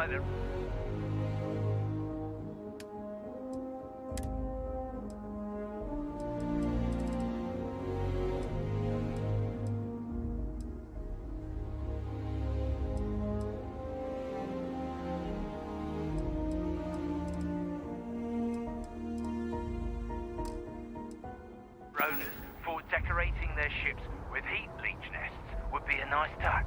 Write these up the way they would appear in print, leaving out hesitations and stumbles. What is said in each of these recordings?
like the... Owners thought decorating their ships with heat bleach nests would be a nice touch.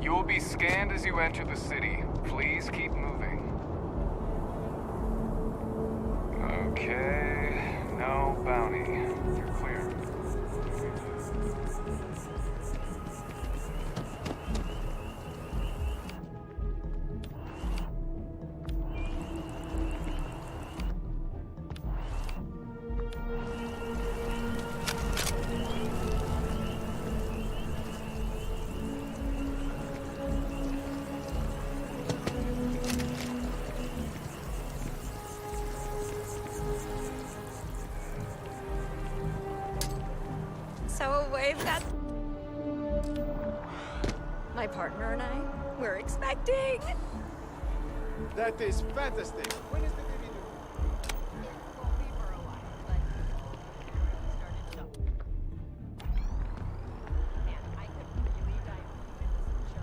You will be scanned as you enter the city. Please keep moving. Okay, no bounty. You're clear. So we've got... My partner and I, we're expecting... That is fantastic. When is the baby due? Won't be for a while, but... started Man, I could really dive into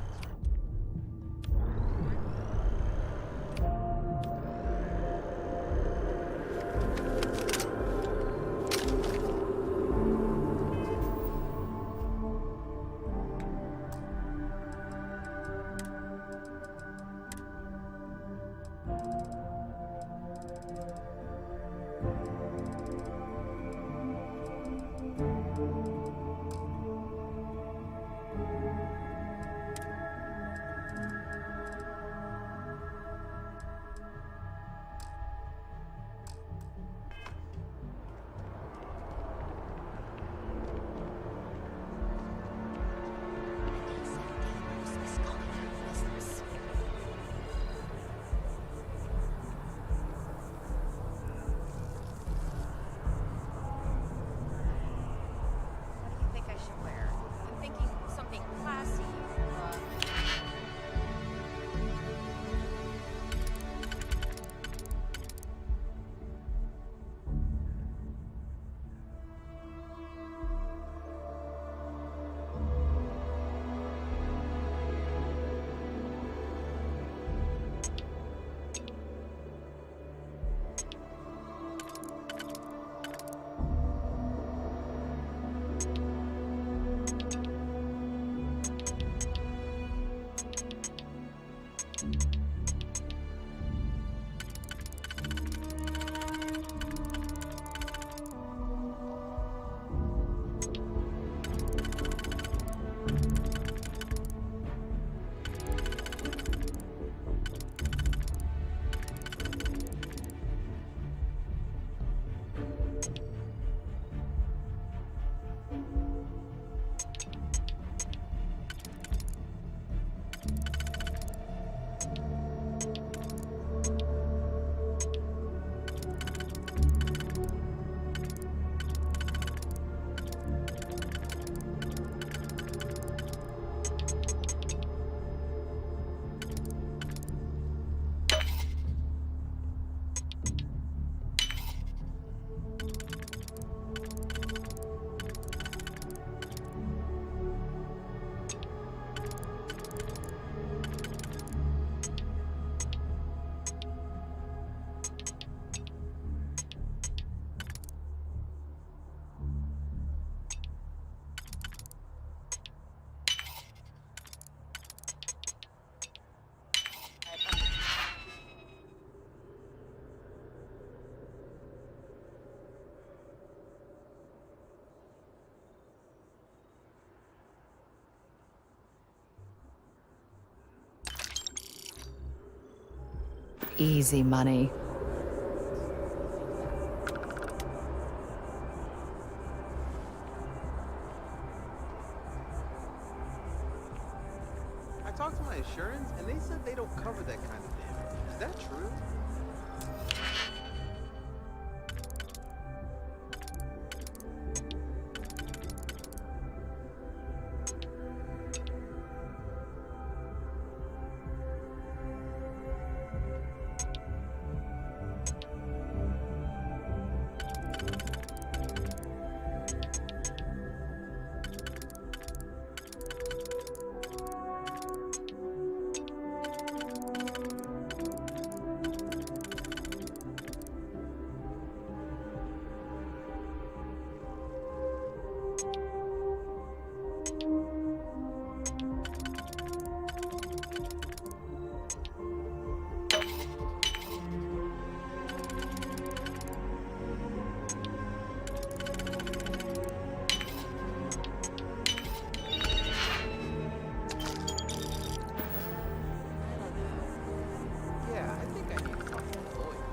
easy money. I talked to my insurance, and they said they don't cover that kind of damage. Is that true? Yeah, I think I need to talk to a lawyer.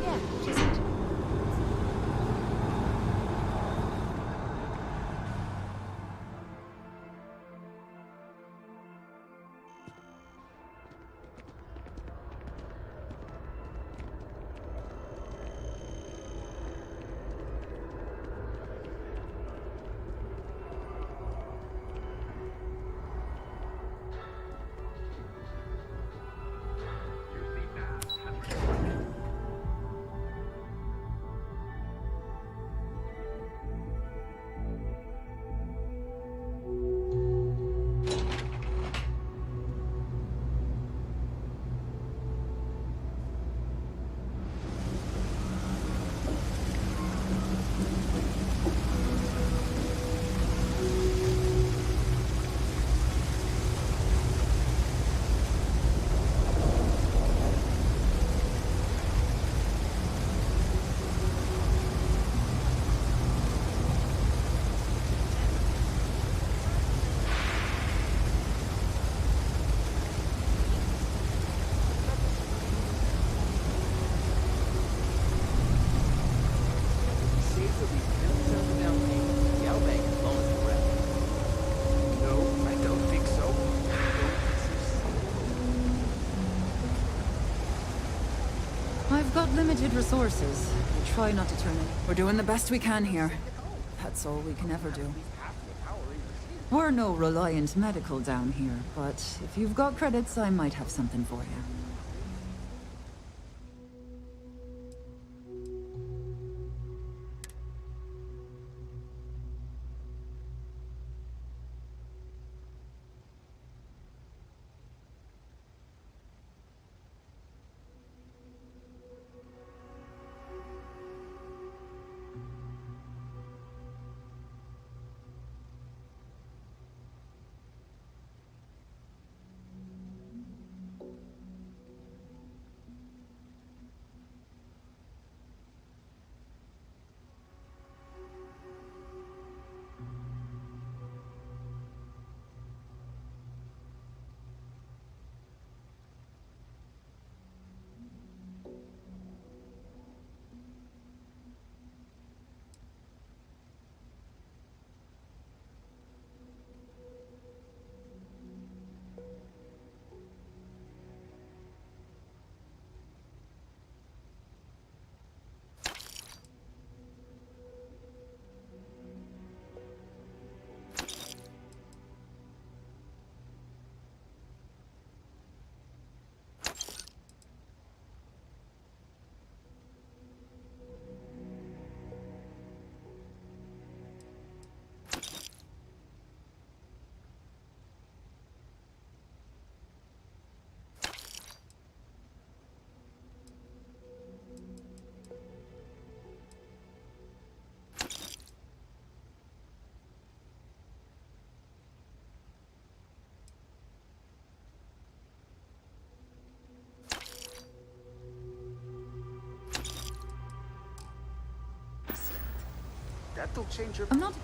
Yeah, just... No, I don't think so. I've got limited resources. We try not to turn it. We're doing the best we can here. That's all we can ever do. We're no Reliant Medical down here, but if you've got credits, I might have something for you. Don't change your... I'm not...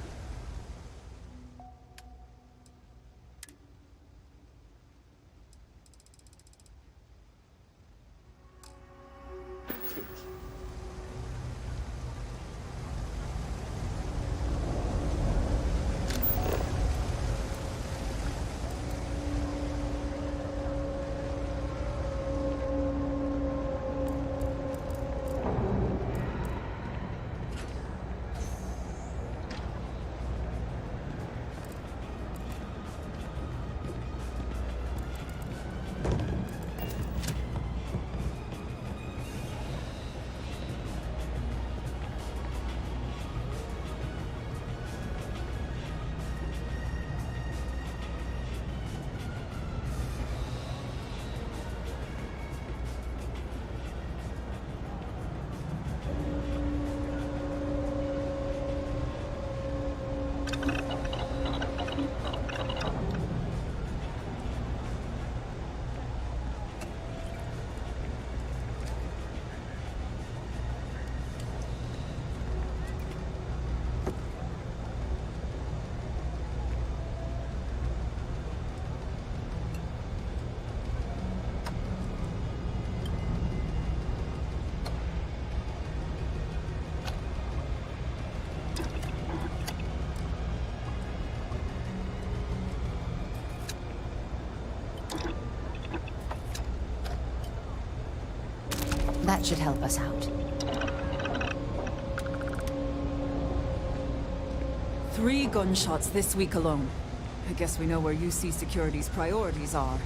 That should help us out. 3 gunshots this week alone. I guess we know where UC Security's priorities are.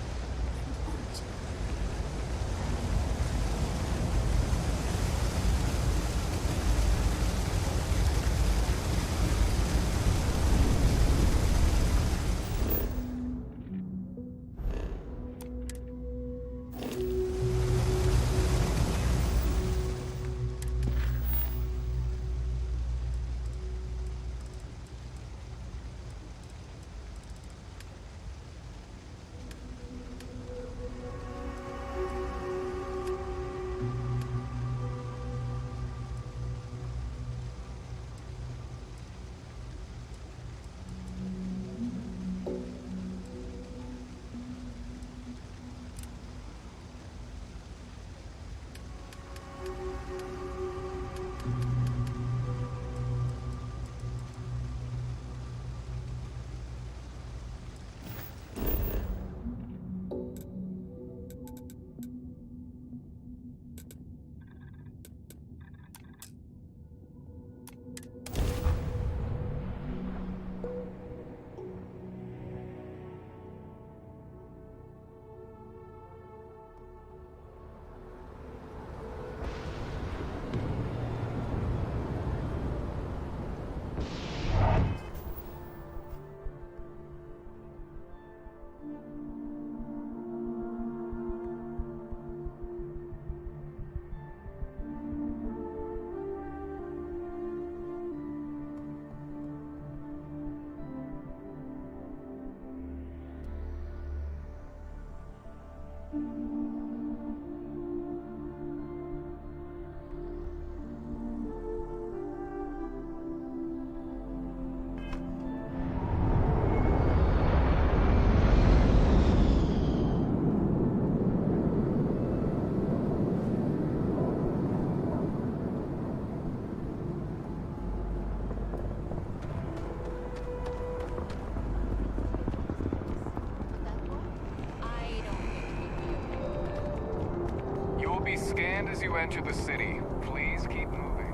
Scanned as you enter the city. Please keep moving.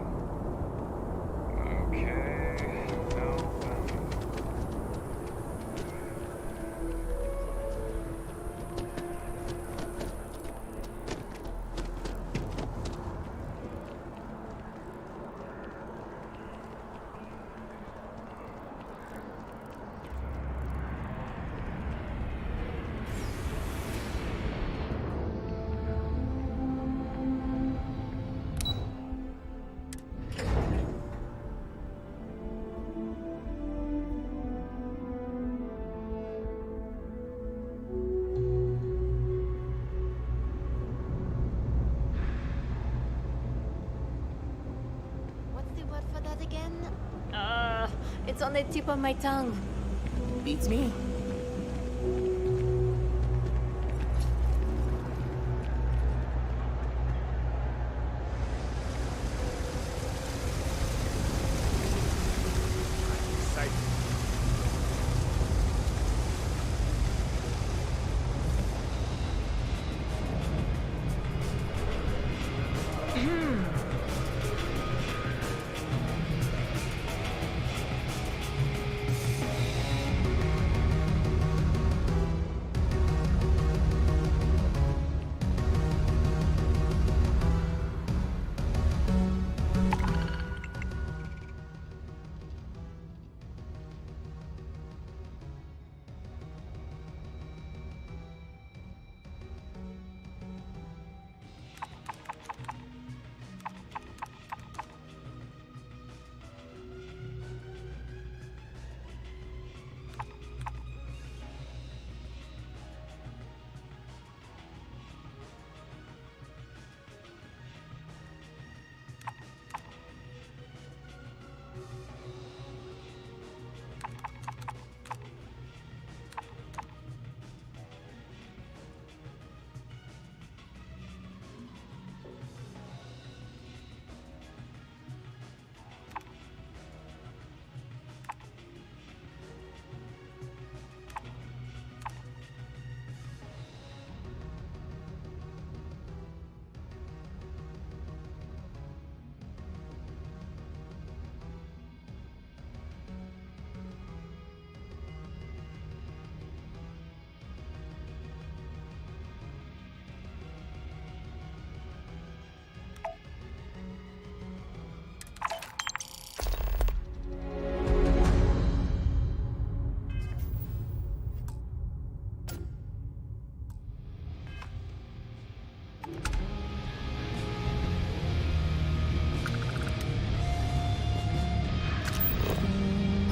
Okay. No. It's on the tip of my tongue. Beats me.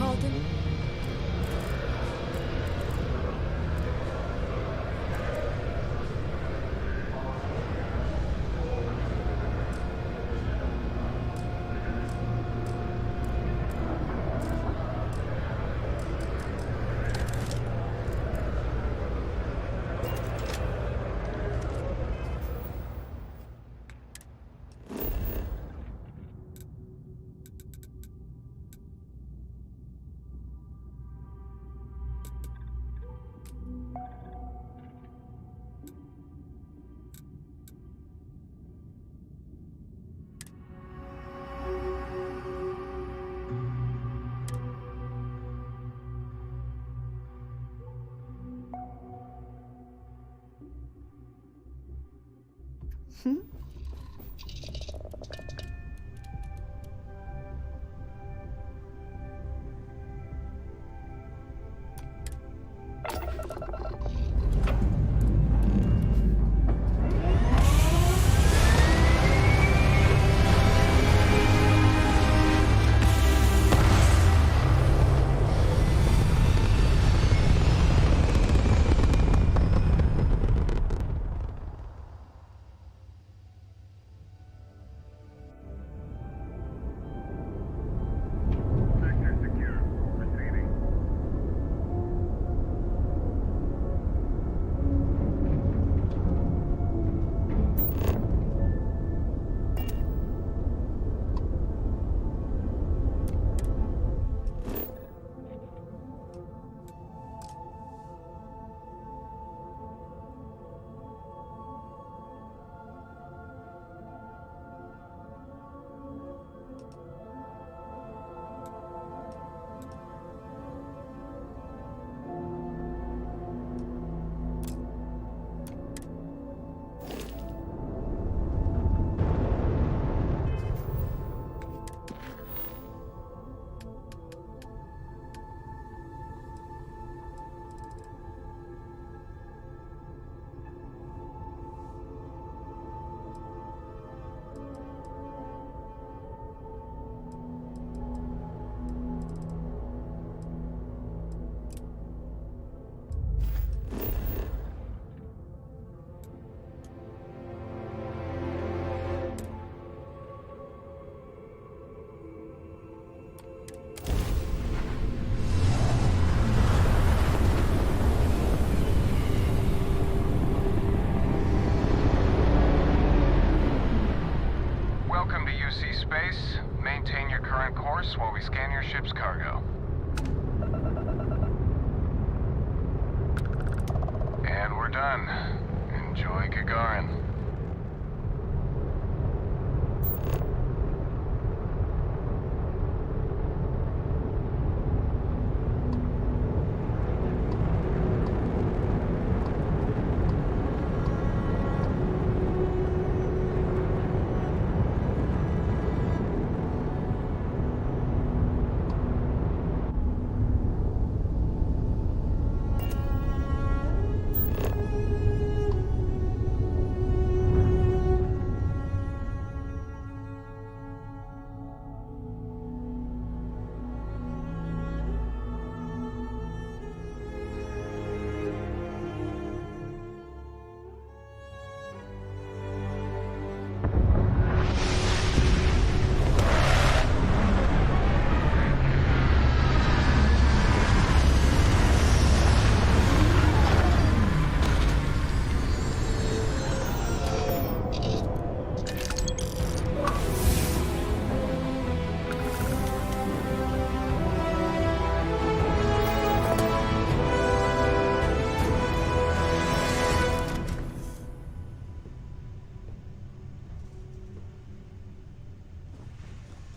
Pardon? Enjoy Gagarin.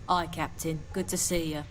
Hi, Captain. Good to see you.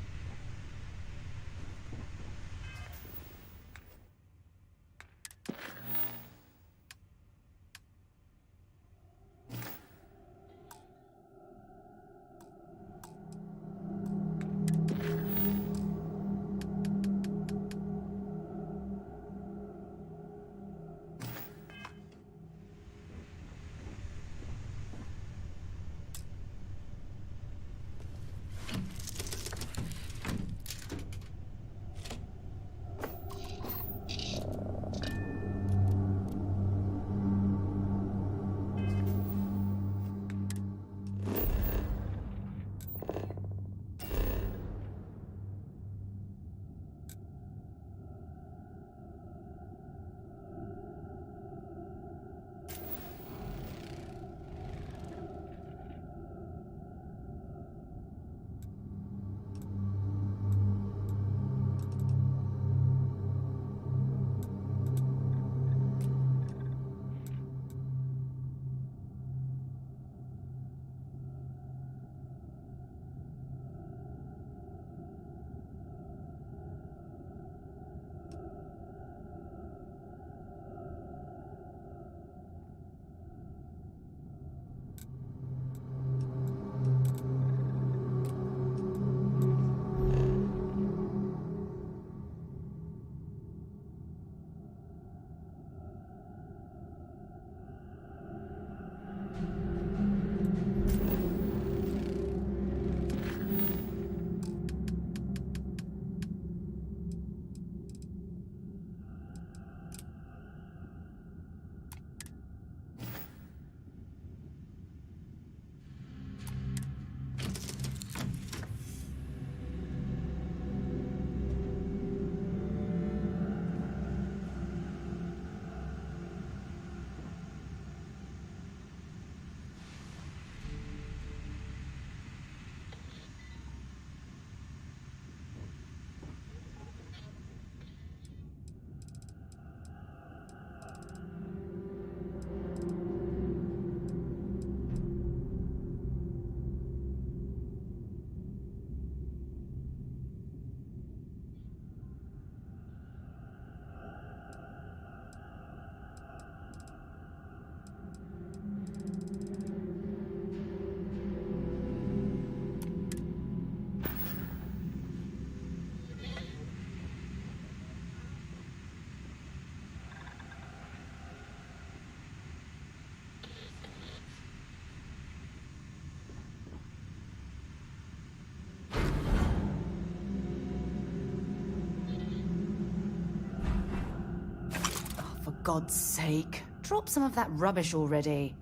For God's sake, drop some of that rubbish already.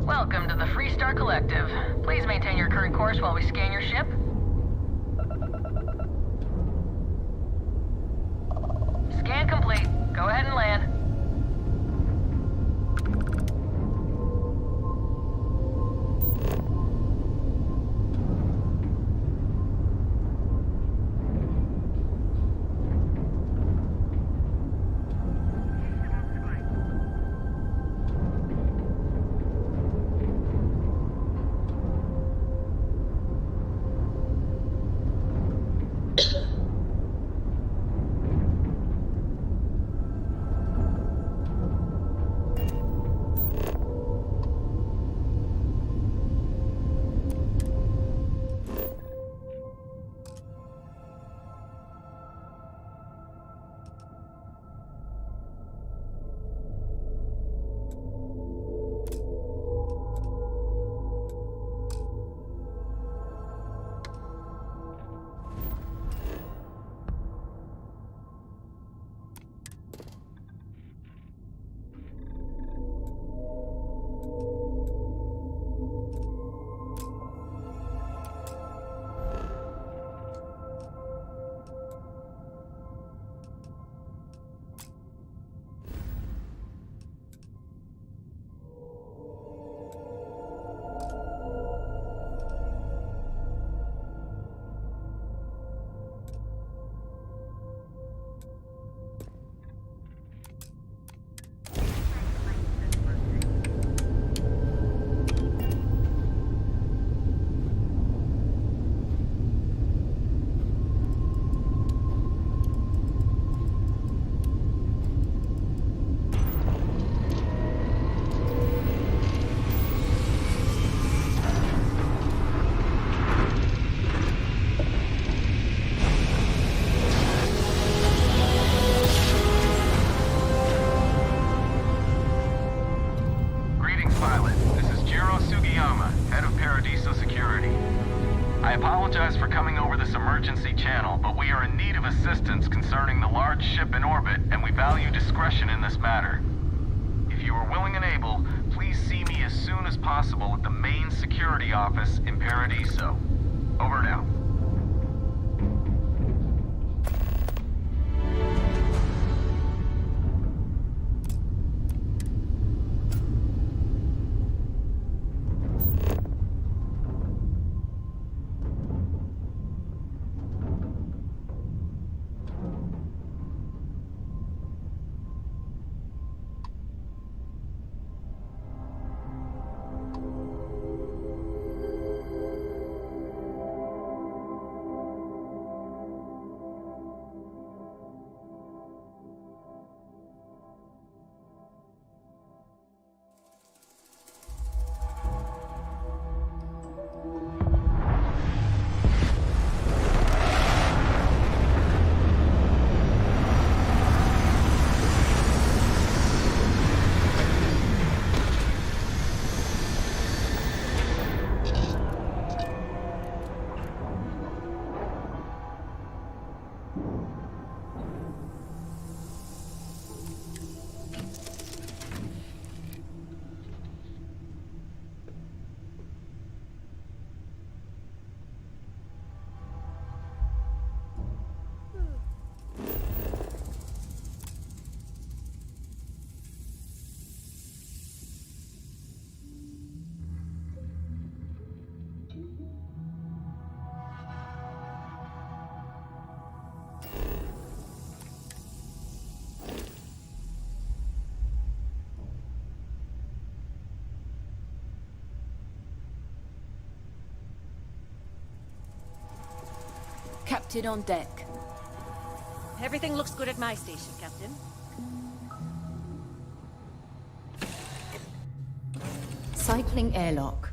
Welcome to the Freestar Collective. Please maintain your current course while we scan your ship. Scan complete. Go ahead and land. I apologize for coming over this emergency channel, but we are in need of assistance concerning the large ship in orbit, and we value discretion in this matter. If you are willing and able, please see me as soon as possible at the main security office in Paradiso. Over and out. Captain on deck. Everything looks good at my station, Captain. Cycling airlock.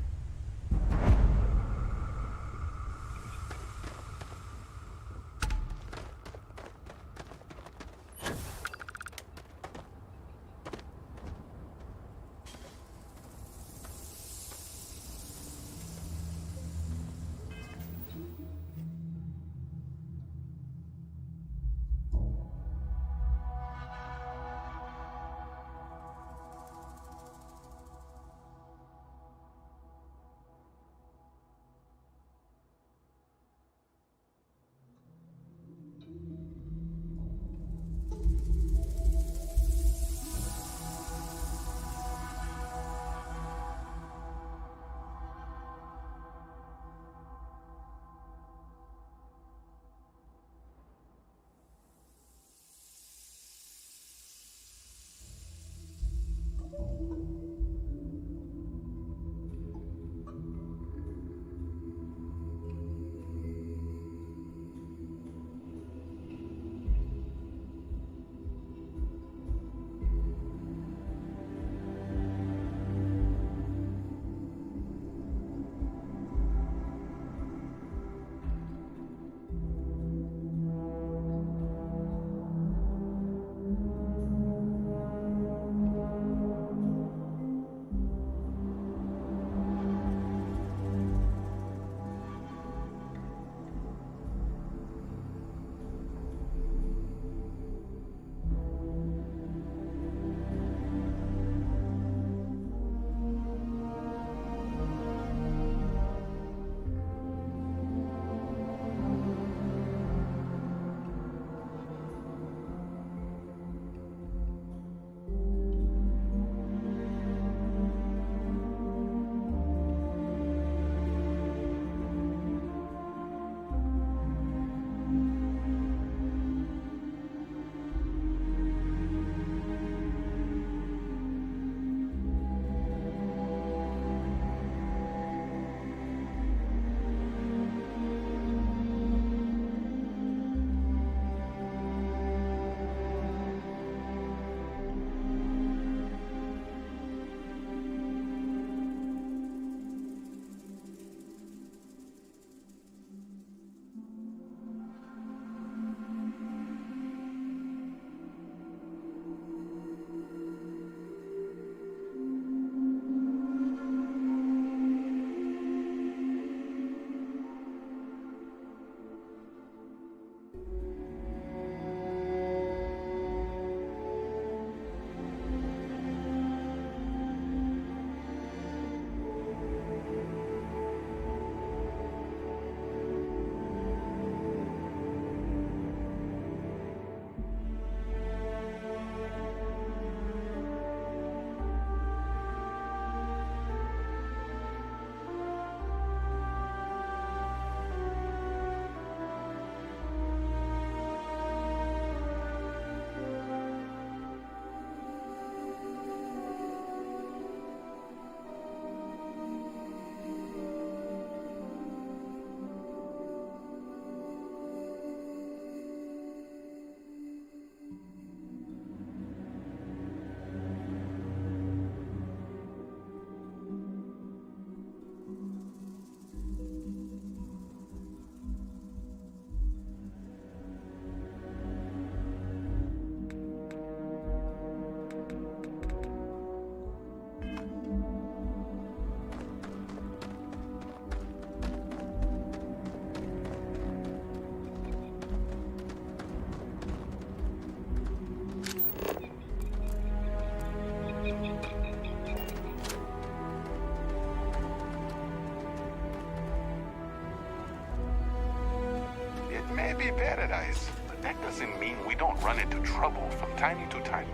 paradise, but that doesn't mean we don't run into trouble from time to time.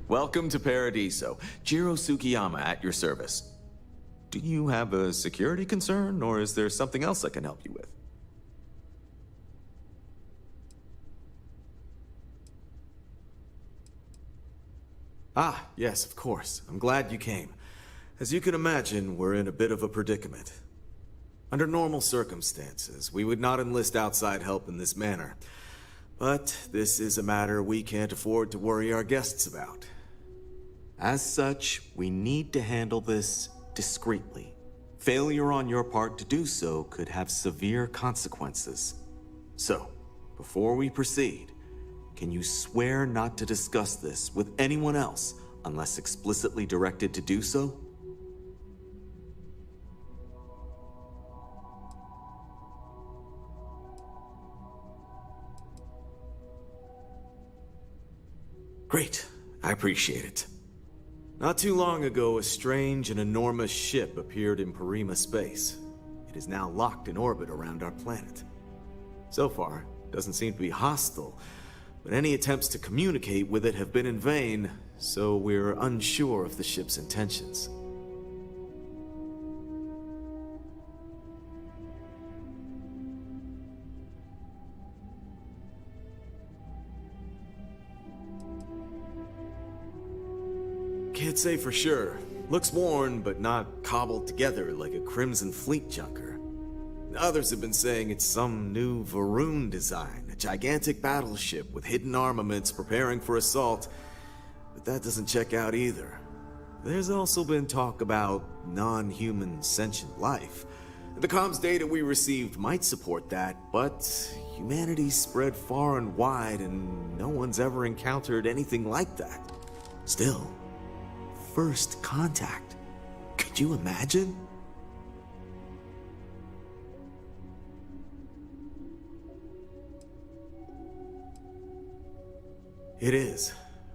Welcome to Paradiso. Jiro Sukiyama at your service. Do you have a security concern, or is there something else I can help you with? Ah, yes, of course. I'm glad you came. As you can imagine, we're in a bit of a predicament. Under normal circumstances, we would not enlist outside help in this manner. But this is a matter we can't afford to worry our guests about. As such, we need to handle this discreetly. Failure on your part to do so could have severe consequences. So, before we proceed, can you swear not to discuss this with anyone else unless explicitly directed to do so? Great. I appreciate it. Not too long ago, a strange and enormous ship appeared in Parima space. It is now locked in orbit around our planet. So far, it doesn't seem to be hostile, but any attempts to communicate with it have been in vain, so we're unsure of the ship's intentions. Can't say for sure. Looks worn, but not cobbled together like a Crimson Fleet junker. Others have been saying it's some new Varun design, a gigantic battleship with hidden armaments preparing for assault, but that doesn't check out either. There's also been talk about non-human sentient life. The comms data we received might support that, but humanity's spread far and wide and no one's ever encountered anything like that. Still, first contact. Could you imagine? It is.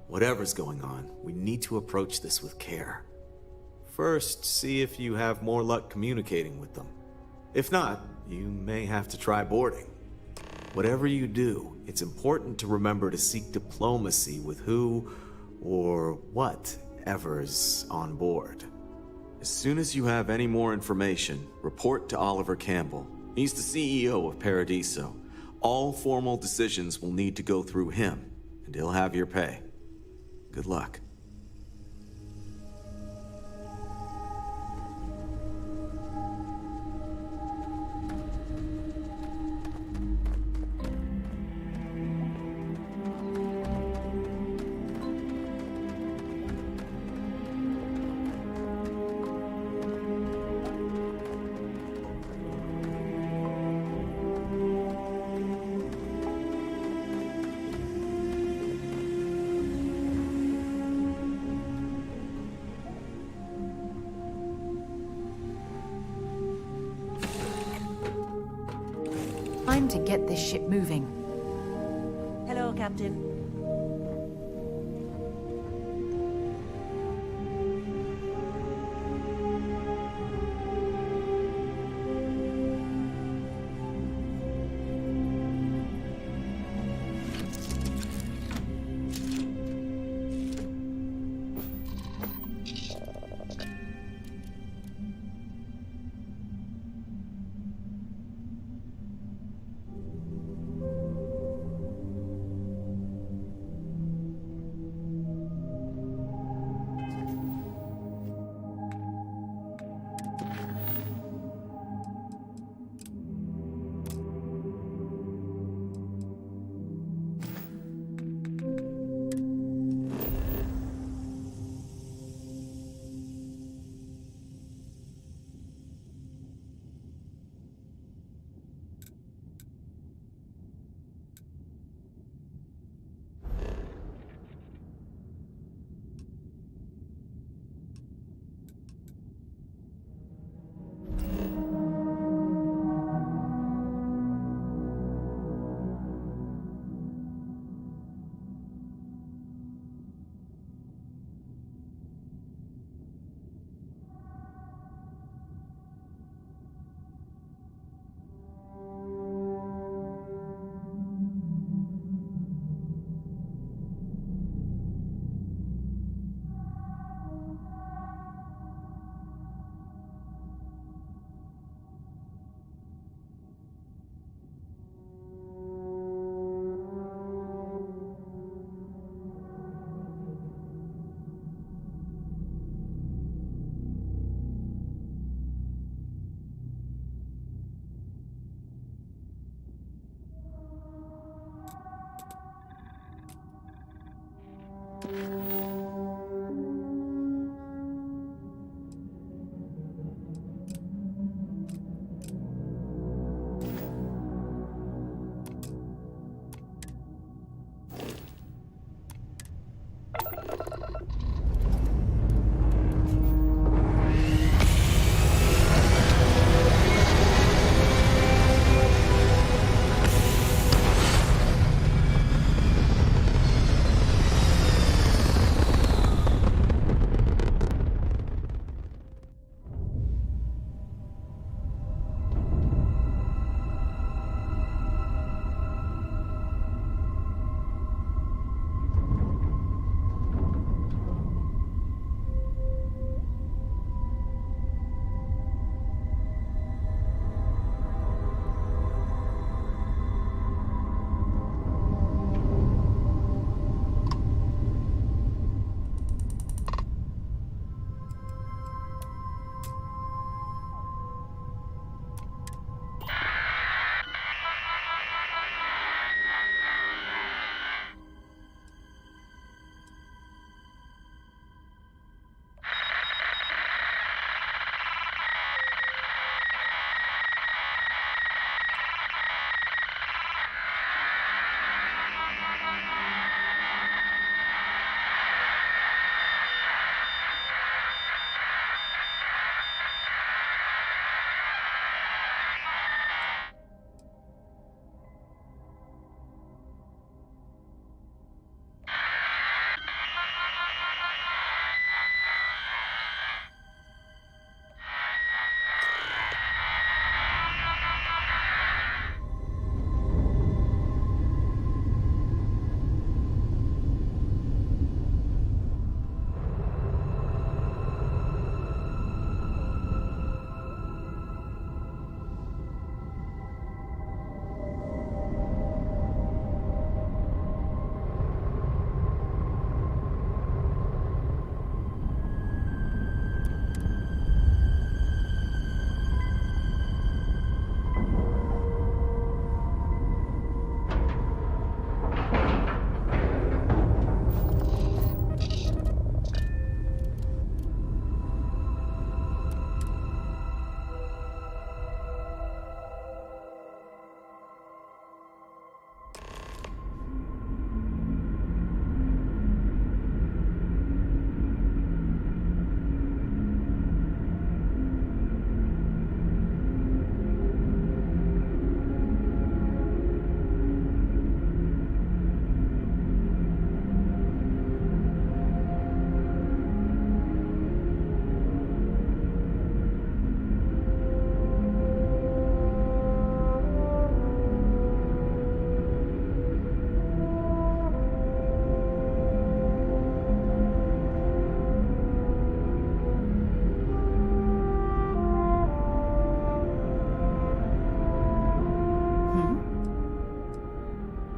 Whatever's going on, we need to approach this with care. First, see if you have more luck communicating with them. If not, you may have to try boarding. Whatever you do, it's important to remember to seek diplomacy with who or whatever's on board. As soon as you have any more information, report to Oliver Campbell. He's the CEO of Paradiso. All formal decisions will need to go through him, and he'll have your pay. Good luck. Time to get this ship moving. Hello, Captain.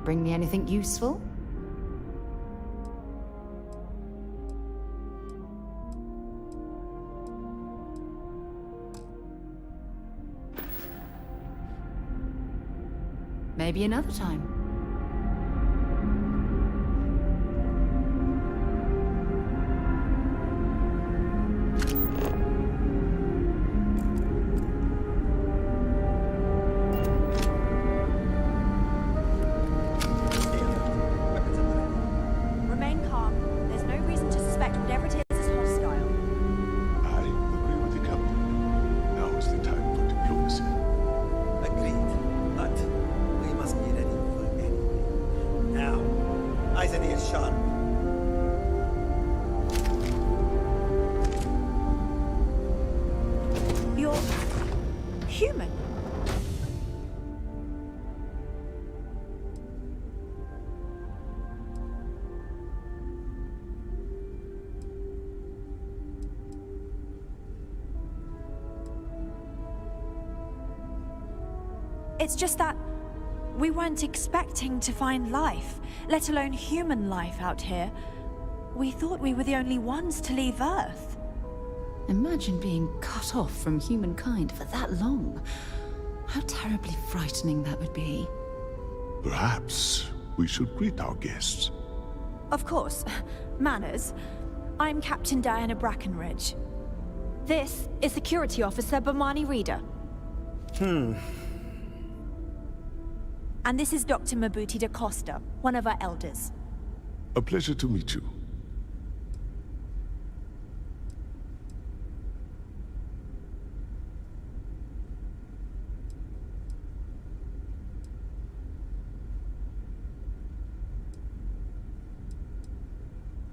Bring me anything useful? Maybe another time. Remain calm. There's no reason to suspect whatever it is hostile. I agree with the Captain. Now is the time for diplomacy. Agreed. But we must be ready for anything. Now, eyes and ears sharp. You're human. It's just that we weren't expecting to find life, let alone human life out here. We thought we were the only ones to leave Earth. Imagine being cut off from humankind for that long. How terribly frightening that would be. Perhaps we should greet our guests. of course. Manners. I'm Captain Diana Brackenridge. This is Security Officer Bomani Reader. And this is Dr. Mabuti da Costa, one of our elders. A pleasure to meet you.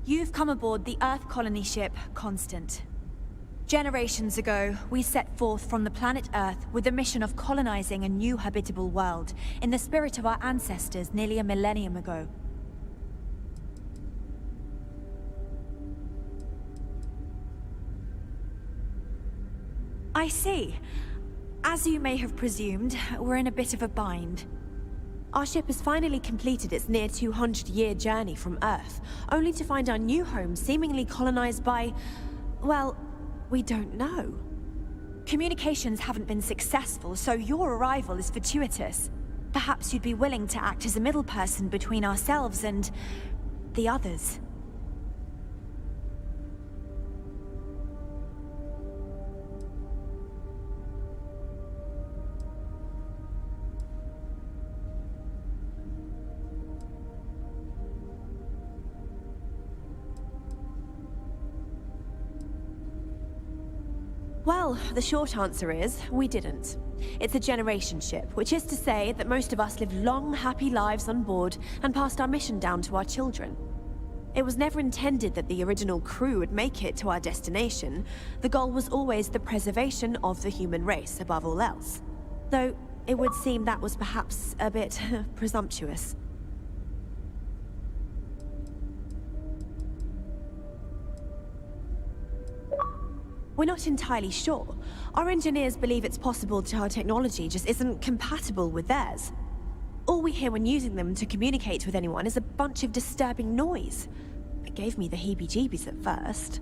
You've come aboard the Earth colony ship, Constant. Generations ago, we set forth from the planet Earth with the mission of colonizing a new habitable world, in the spirit of our ancestors nearly a millennium ago. I see. As you may have presumed, we're in a bit of a bind. Our ship has finally completed its near 200-year journey from Earth, only to find our new home seemingly colonized by... well, we don't know. Communications haven't been successful, so your arrival is fortuitous. Perhaps you'd be willing to act as a middle person between ourselves and... the others. Well, the short answer is, we didn't. It's a generation ship, which is to say that most of us lived long, happy lives on board and passed our mission down to our children. It was never intended that the original crew would make it to our destination. The goal was always the preservation of the human race above all else. Though, it would seem that was perhaps a bit presumptuous. We're not entirely sure. Our engineers believe it's possible that our technology just isn't compatible with theirs. All we hear when using them to communicate with anyone is a bunch of disturbing noise. It gave me the heebie-jeebies at first.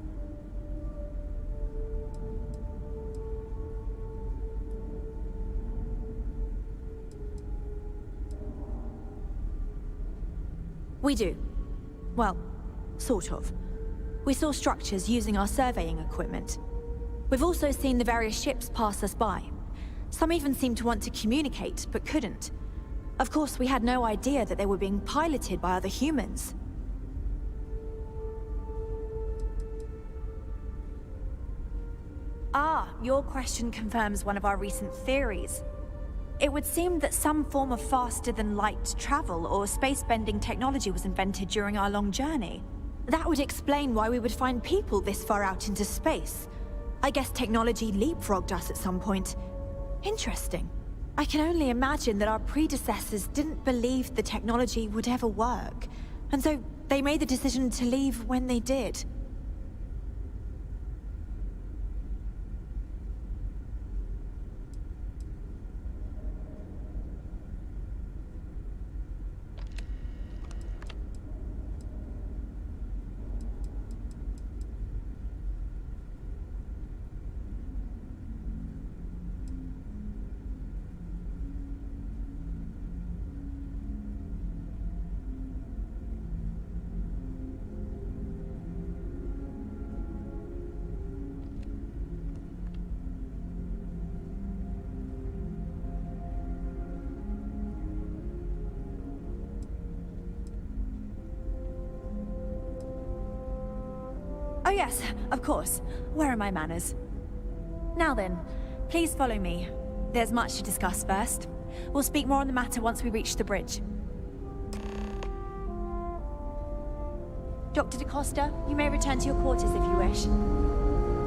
We do. Well, sort of. We saw structures using our surveying equipment. We've also seen the various ships pass us by. Some even seemed to want to communicate, but couldn't. Of course, we had no idea that they were being piloted by other humans. Ah, your question confirms one of our recent theories. It would seem that some form of faster-than-light travel or space-bending technology was invented during our long journey. That would explain why we would find people this far out into space. I guess technology leapfrogged us at some point. Interesting. I can only imagine that our predecessors didn't believe the technology would ever work, and so they made the decision to leave when they did. Oh yes, of course. Where are my manners? Now then, please follow me. There's much to discuss first. We'll speak more on the matter once we reach the bridge. Dr. da Costa, you may return to your quarters if you wish.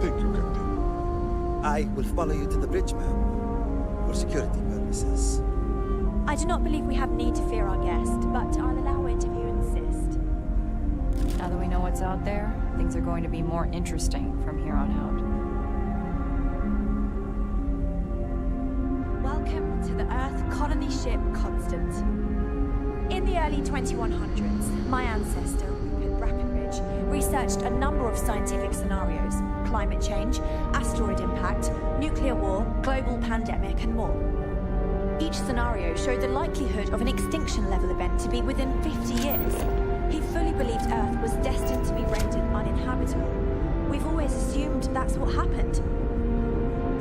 Thank you, Captain. I will follow you to the bridge, ma'am, for security purposes. I do not believe we have need to fear our guest, but I'll allow it if you insist. Now that we know what's out there, things are going to be more interesting from here on out. Welcome to the Earth colony ship Constant. In the early 2100s, my ancestor, Brackenridge, researched a number of scientific scenarios: climate change, asteroid impact, nuclear war, global pandemic, and more. Each scenario showed the likelihood of an extinction-level event to be within 50 years. He fully believed Earth assumed that's what happened.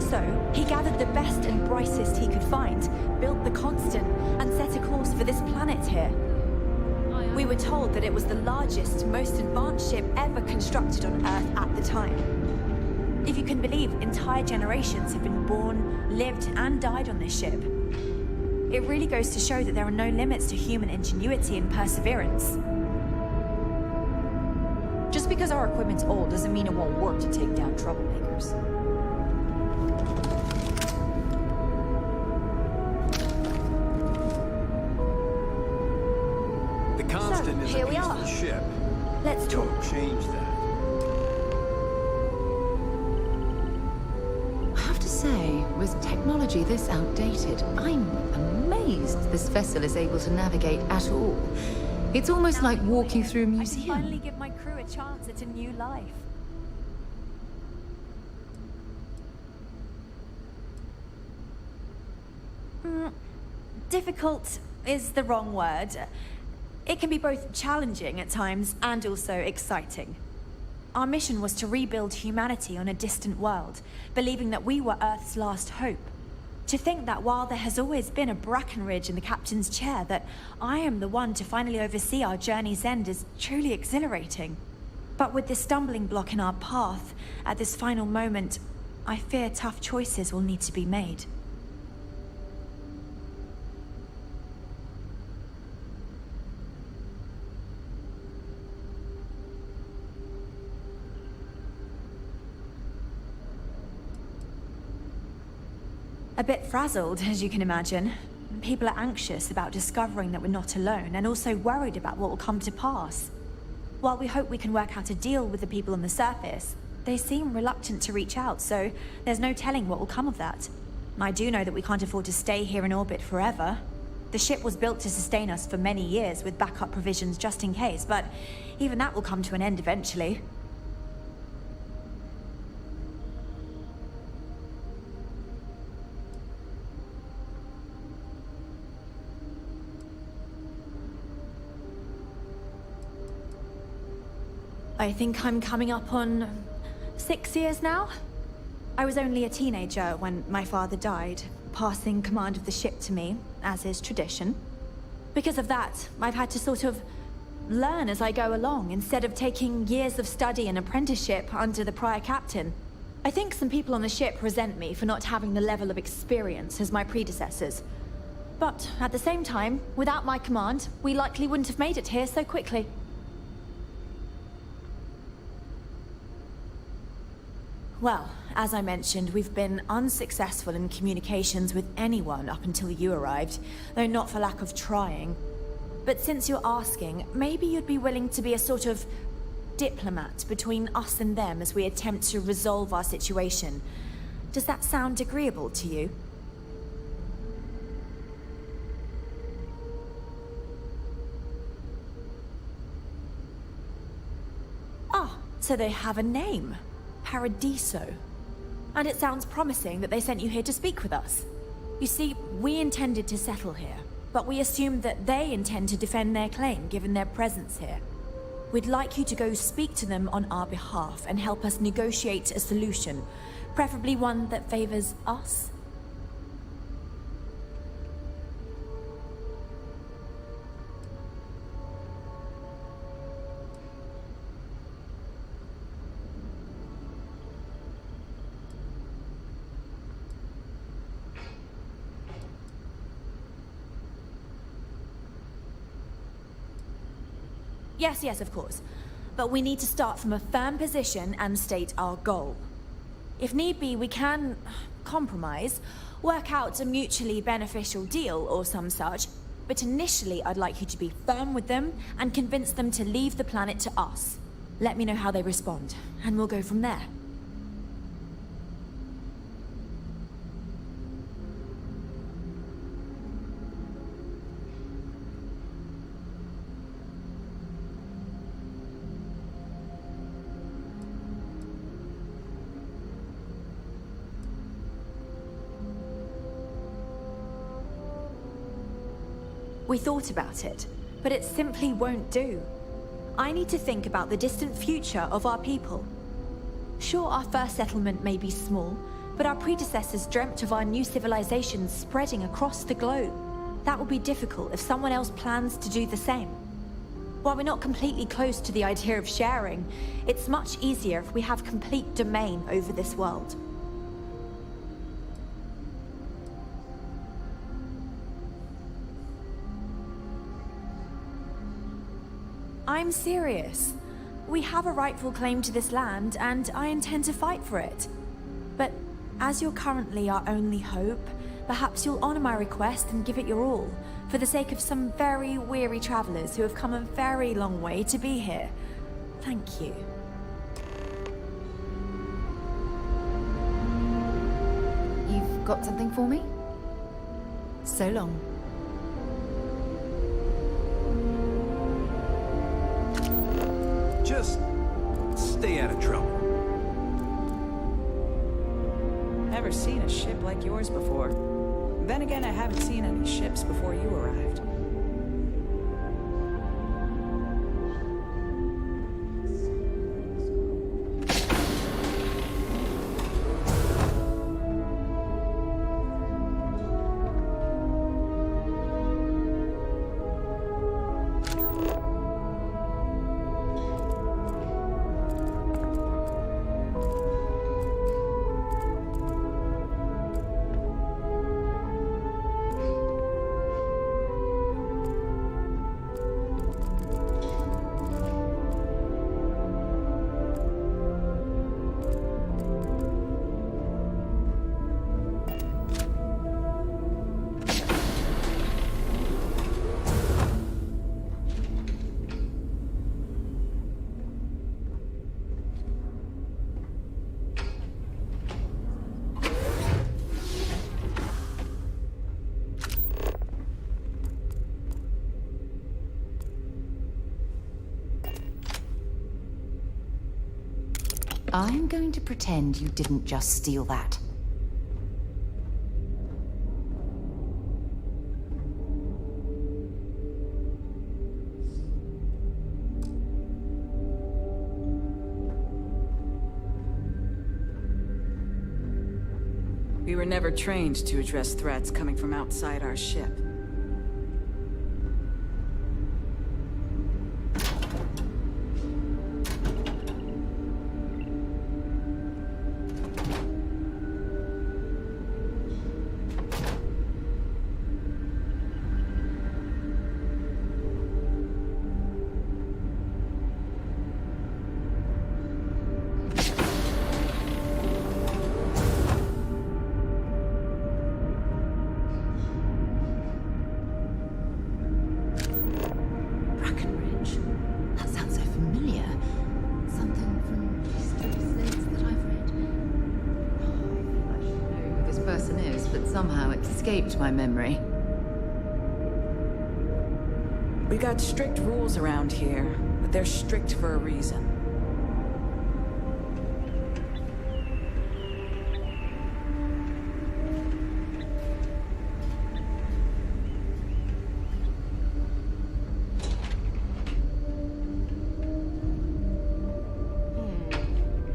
So, he gathered the best and brightest he could find, built the Constant, and set a course for this planet here. We were told that it was the largest, most advanced ship ever constructed on Earth at the time. If you can believe, entire generations have been born, lived, and died on this ship. It really goes to show that there are no limits to human ingenuity and perseverance. Just because our equipment's old doesn't mean it won't work to take down troublemakers. The Constant is here a we peaceful are. ship. Let's talk. Don't change that. I have to say, with technology this outdated, I'm amazed this vessel is able to navigate at all. It's almost like walking through a I can museum. finally give my crew a chance at a new life. Difficult is the wrong word. It can be both challenging at times and also exciting. Our mission was to rebuild humanity on a distant world, believing that we were Earth's last hope. To think that while there has always been a Brackenridge in the captain's chair, that I am the one to finally oversee our journey's end is truly exhilarating. But with this stumbling block in our path, at this final moment, I fear tough choices will need to be made. A bit frazzled, as you can imagine. People are anxious about discovering that we're not alone, and also worried about what will come to pass. While we hope we can work out a deal with the people on the surface, they seem reluctant to reach out, so there's no telling what will come of that. I do know that we can't afford to stay here in orbit forever. The ship was built to sustain us for many years with backup provisions just in case, but even that will come to an end eventually. I think I'm coming up on 6 years now. I was only a teenager when my father died, passing command of the ship to me, as is tradition. Because of that, I've had to sort of learn as I go along, instead of taking years of study and apprenticeship under the prior captain. I think some people on the ship resent me for not having the level of experience as my predecessors. But at the same time, without my command, we likely wouldn't have made it here so quickly. Well, as I mentioned, we've been unsuccessful in communications with anyone up until you arrived, though not for lack of trying. But since you're asking, maybe you'd be willing to be a sort of diplomat between us and them as we attempt to resolve our situation. Does that sound agreeable to you? Ah, so they have a name. Paradiso. And it sounds promising that they sent you here to speak with us. You see, we intended to settle here, but we assumed that they intend to defend their claim given their presence here. We'd like you to go speak to them on our behalf and help us negotiate a solution, preferably one that favors us. Yes, of course. But we need to start from a firm position and state our goal. If need be, we can compromise, work out a mutually beneficial deal or some such, but initially I'd like you to be firm with them and convince them to leave the planet to us. Let me know how they respond, and we'll go from there. We thought about it, but it simply won't do. I need to think about the distant future of our people. Sure, our first settlement may be small, but our predecessors dreamt of our new civilizations spreading across the globe. That will be difficult if someone else plans to do the same. While we're not completely close to the idea of sharing, it's much easier if we have complete domain over this world. I'm serious. We have a rightful claim to this land, and I intend to fight for it. But as you're currently our only hope, perhaps you'll honor my request and give it your all, for the sake of some very weary travelers who have come a very long way to be here. Thank you. You've got something for me? So long. Just stay out of trouble. Never seen a ship like yours before. Then again, I haven't seen any ships before you arrived. I'm going to pretend you didn't just steal that. We were never trained to address threats coming from outside our ship. Escaped my memory. We got strict rules around here, but they're strict for a reason.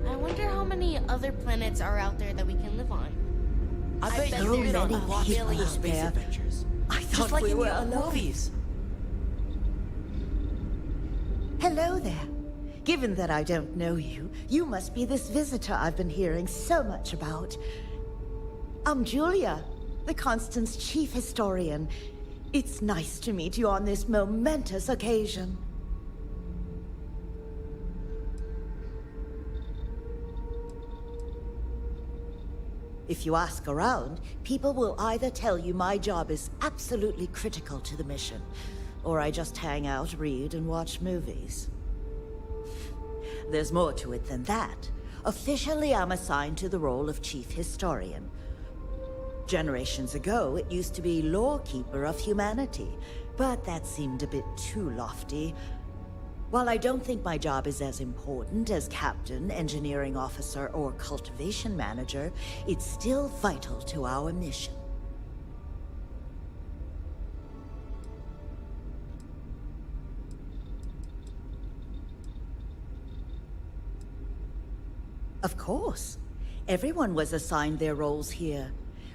I wonder how many other planets are out there that we can live on. I bet bet you're there's many a people billion space there. adventures. I Just thought like we in were the old alone. movies. Hello there. Given that I don't know you, you must be this visitor I've been hearing so much about. I'm Julia, the Constant's chief historian. It's nice to meet you on this momentous occasion. If you ask around, people will either tell you my job is absolutely critical to the mission, or I just hang out, read, and watch movies. There's more to it than that. Officially, I'm assigned to the role of chief historian. Generations ago, it used to be lawkeeper of humanity, but that seemed a bit too lofty. While I don't think my job is as important as captain, engineering officer, or cultivation manager, it's still vital to our mission. Of course. Everyone was assigned their roles here.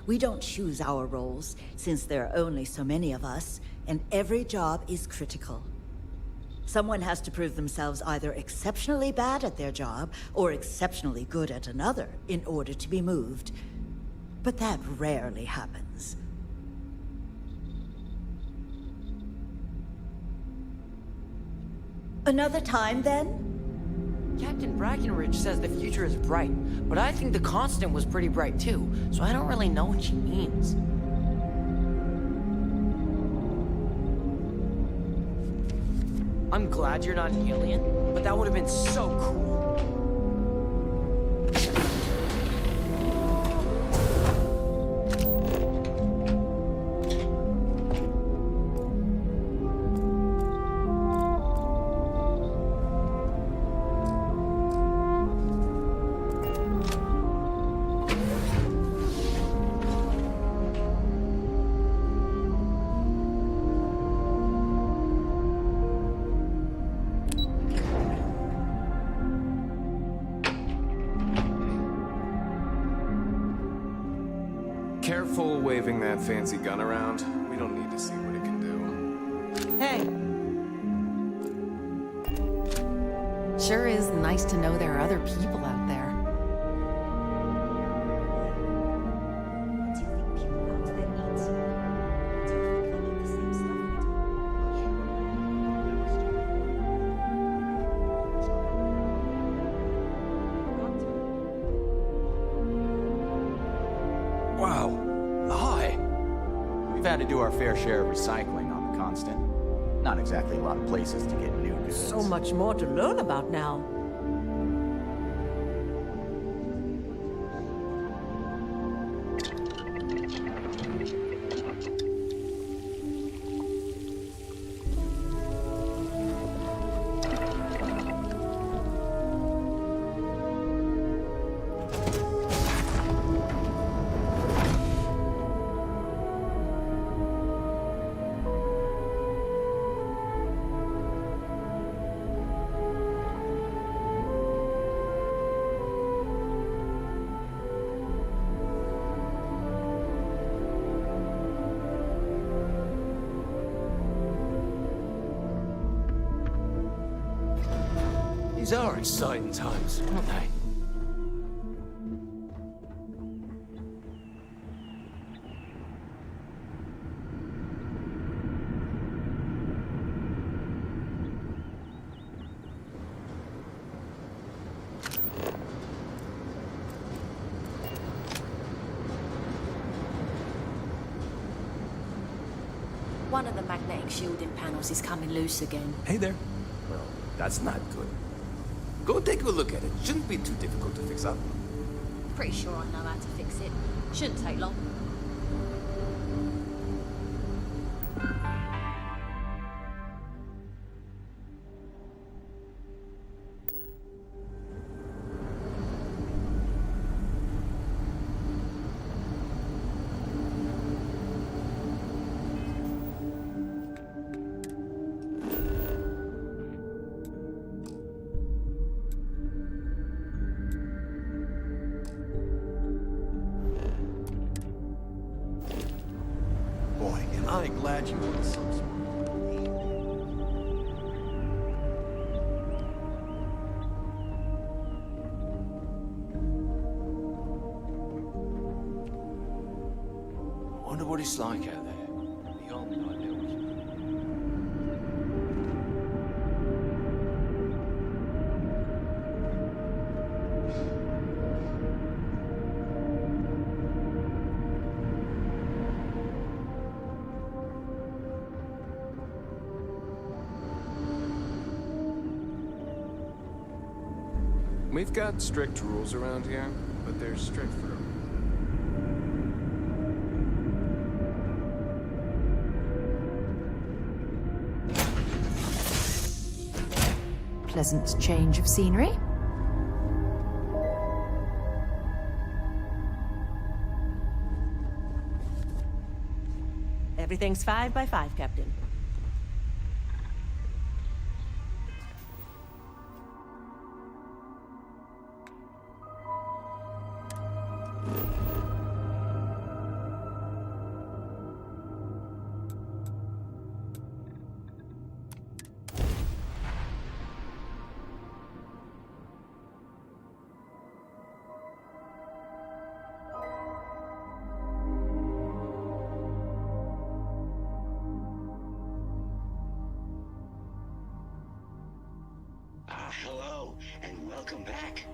We don't choose our roles, since there are only so many of us, and every job is critical. Someone has to prove themselves either exceptionally bad at their job, or exceptionally good at another, in order to be moved. But that rarely happens. Another time, then? Captain Brackenridge says the future is bright, but I think the Constant was pretty bright too, so I don't really know what she means. I'm glad you're not an alien, but that would have been so cool. Careful waving that fancy gun around. We don't need to see what it can do. Hey. Sure is nice to know there are other people out there. Wow. Hi. We've had to do our fair share of recycling on the Constant. Not exactly a lot of places to get new goods. So much more to learn about now. These are exciting times, aren't they? One of the magnetic shielding panels is coming loose again. Hey there. Well, that's not good. Go take a look at it. Shouldn't be too difficult to fix up. Pretty sure I know how to fix it. Shouldn't take long. Boy, am I glad you were some sort of... Wonder what it's like out there. Beyond our little... We've got strict rules around here, but they're strict for a Pleasant change of scenery. Everything's 5 by 5, Captain. Hello, and welcome back,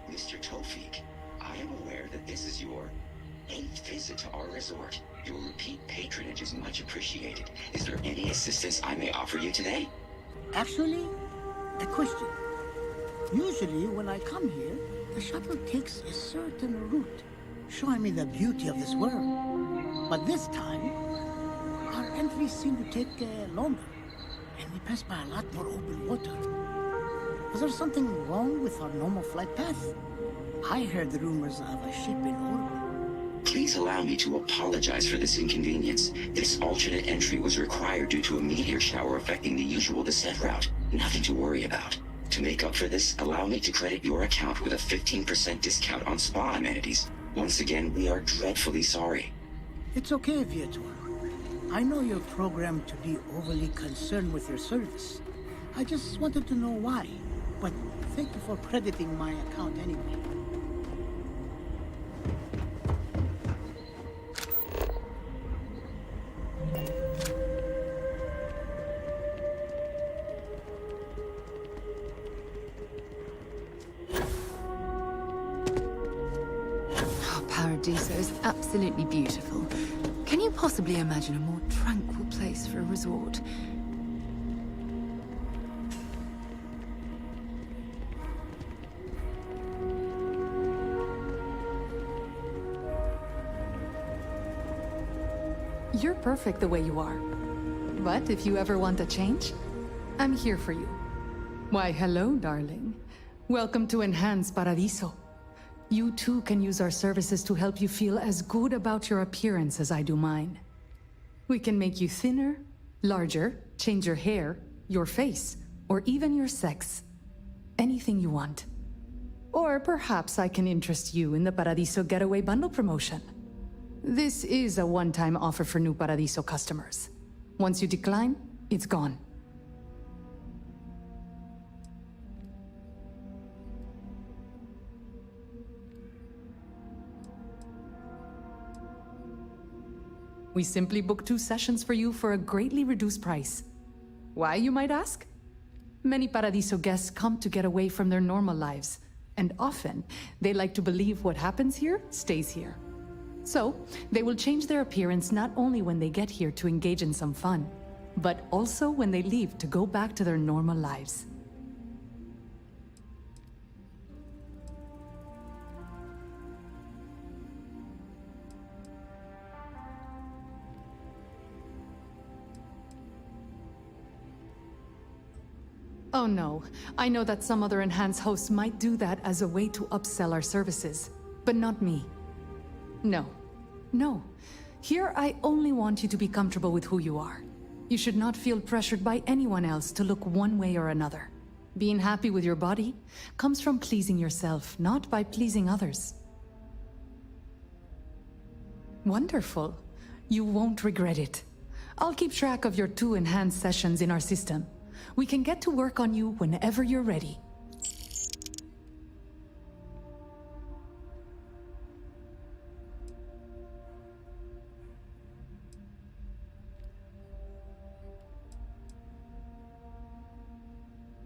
Mr. Tofik. I am aware that this is your 8th visit to our resort. Your repeat patronage is much appreciated. Is there any assistance I may offer you today? Actually, a question. Usually, when I come here, the shuttle takes a certain route, showing me the beauty of this world. But this time, our entries seem to take longer, and we pass by a lot more open water. Was there something wrong with our normal flight path? I heard the rumors of a ship in orbit. Please allow me to apologize for this inconvenience. This alternate entry was required due to a meteor shower affecting the usual descent route. Nothing to worry about. To make up for this, allow me to credit your account with a 15% discount on spa amenities. Once again, we are dreadfully sorry. It's okay, Viator. I know you're programmed to be overly concerned with your service. I just wanted to know why. But thank you for crediting my account anyway. Paradiso is absolutely beautiful. Can you possibly imagine a more tranquil place for a resort? You're perfect the way you are. But if you ever want a change, I'm here for you. Why, hello, darling. Welcome to Enhanced Paradiso. You too can use our services to help you feel as good about your appearance as I do mine. We can make you thinner, larger, change your hair, your face, or even your sex. Anything you want. Or perhaps I can interest you in the Paradiso Getaway Bundle promotion. This is a one-time offer for new Paradiso customers. Once you decline, it's gone. We simply book 2 sessions for you for a greatly reduced price. Why, you might ask? Many Paradiso guests come to get away from their normal lives, and often they like to believe what happens here stays here. So, they will change their appearance not only when they get here to engage in some fun, but also when they leave to go back to their normal lives. Oh no, I know that some other enhanced hosts might do that as a way to upsell our services, but not me. No. Here I only want you to be comfortable with who you are. You should not feel pressured by anyone else to look one way or another. Being happy with your body comes from pleasing yourself, not by pleasing others. Wonderful. You won't regret it. I'll keep track of your 2 enhanced sessions in our system. We can get to work on you whenever you're ready.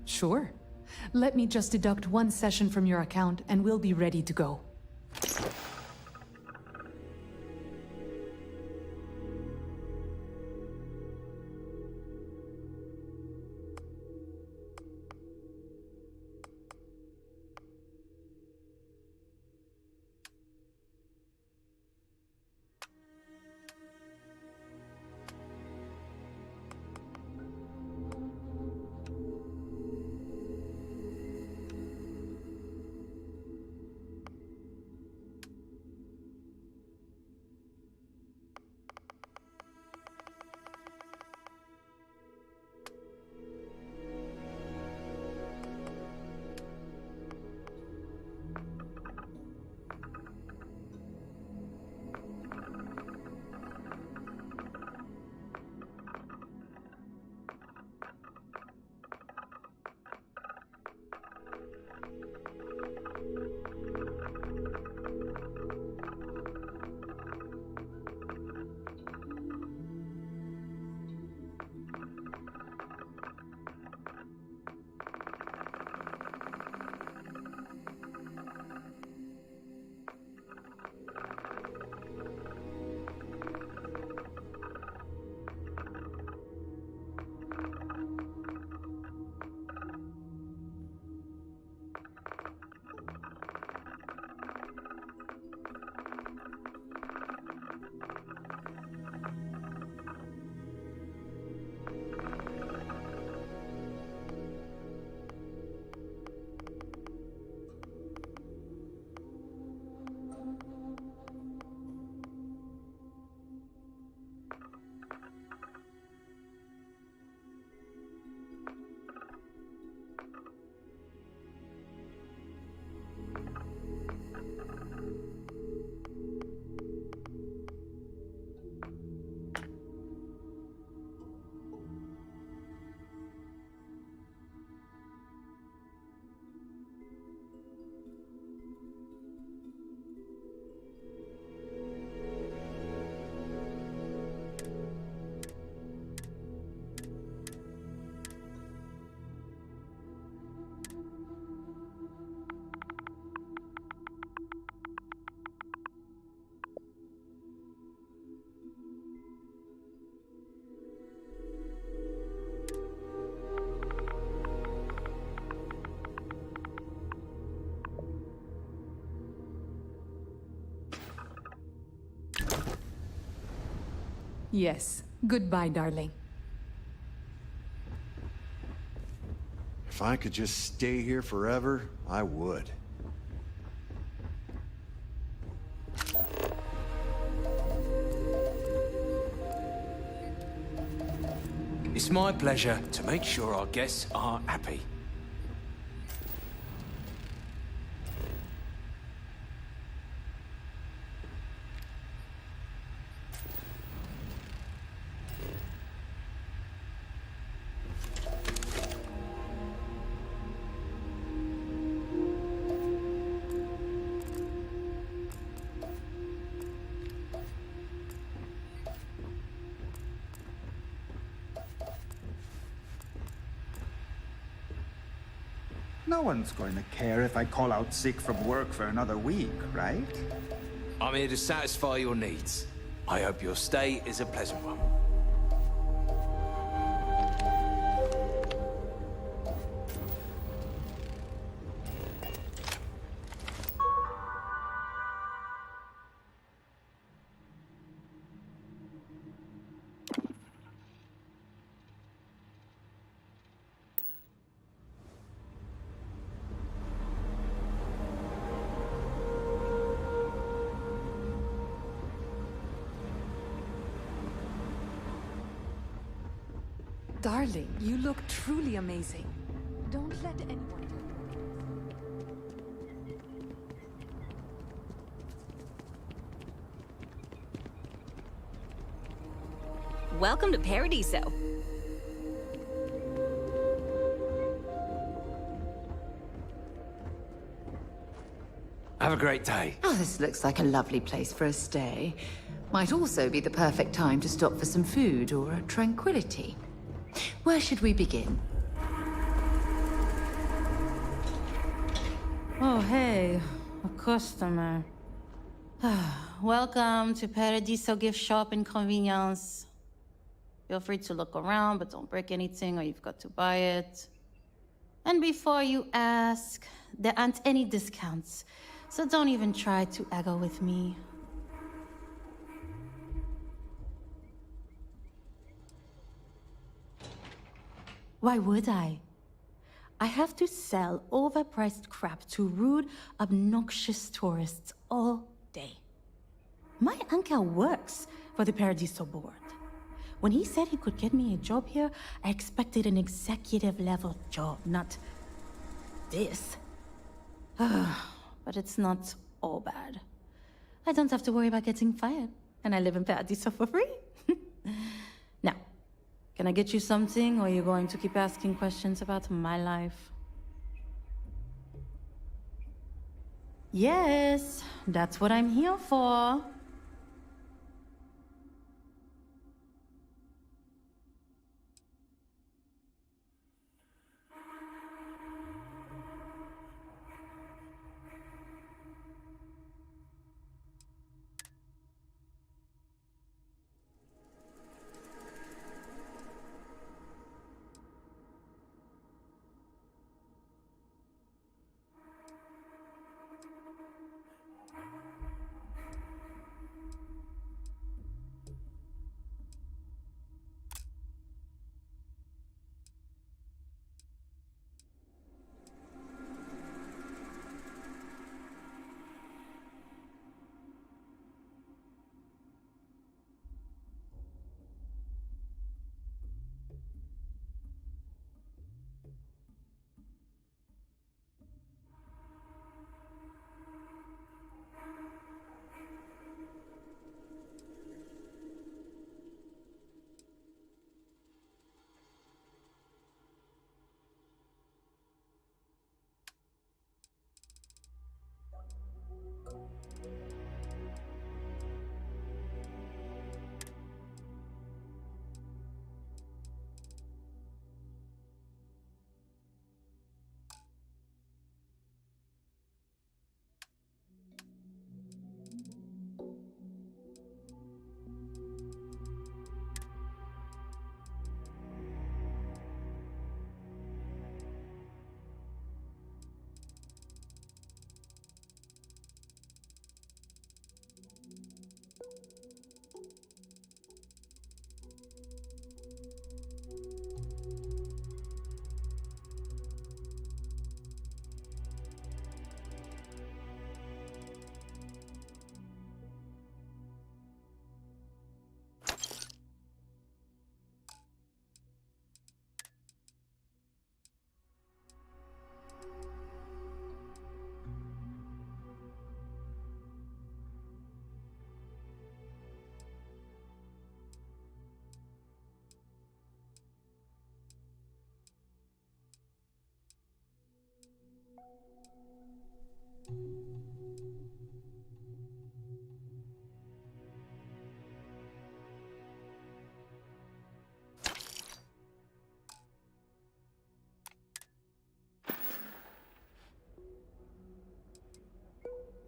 Sure. Let me just deduct 1 session from your account and we'll be ready to go. Yes. Goodbye, darling. If I could just stay here forever, I would. It's my pleasure to make sure our guests are happy. No one's going to care if I call out sick from work for another week, right? I'm here to satisfy your needs. I hope your stay is a pleasant one. Darling, you look truly amazing. Don't let anyone... Welcome to Paradiso. Have a great day. Oh, this looks like a lovely place for a stay. Might also be the perfect time to stop for some food or a tranquility. Where should we begin? Oh, hey. A customer. Welcome to Paradiso Gift Shop and Convenience. Feel free to look around, but don't break anything or you've got to buy it. And before you ask, there aren't any discounts, so don't even try to haggle with me. Why would I? I have to sell overpriced crap to rude, obnoxious tourists all day. My uncle works for the Paradiso board. When he said he could get me a job here, I expected an executive level job, not this. But it's not all bad. I don't have to worry about getting fired, and I live in Paradiso for free. Now, can I get you something, or are you going to keep asking questions about my life? Yes, that's what I'm here for.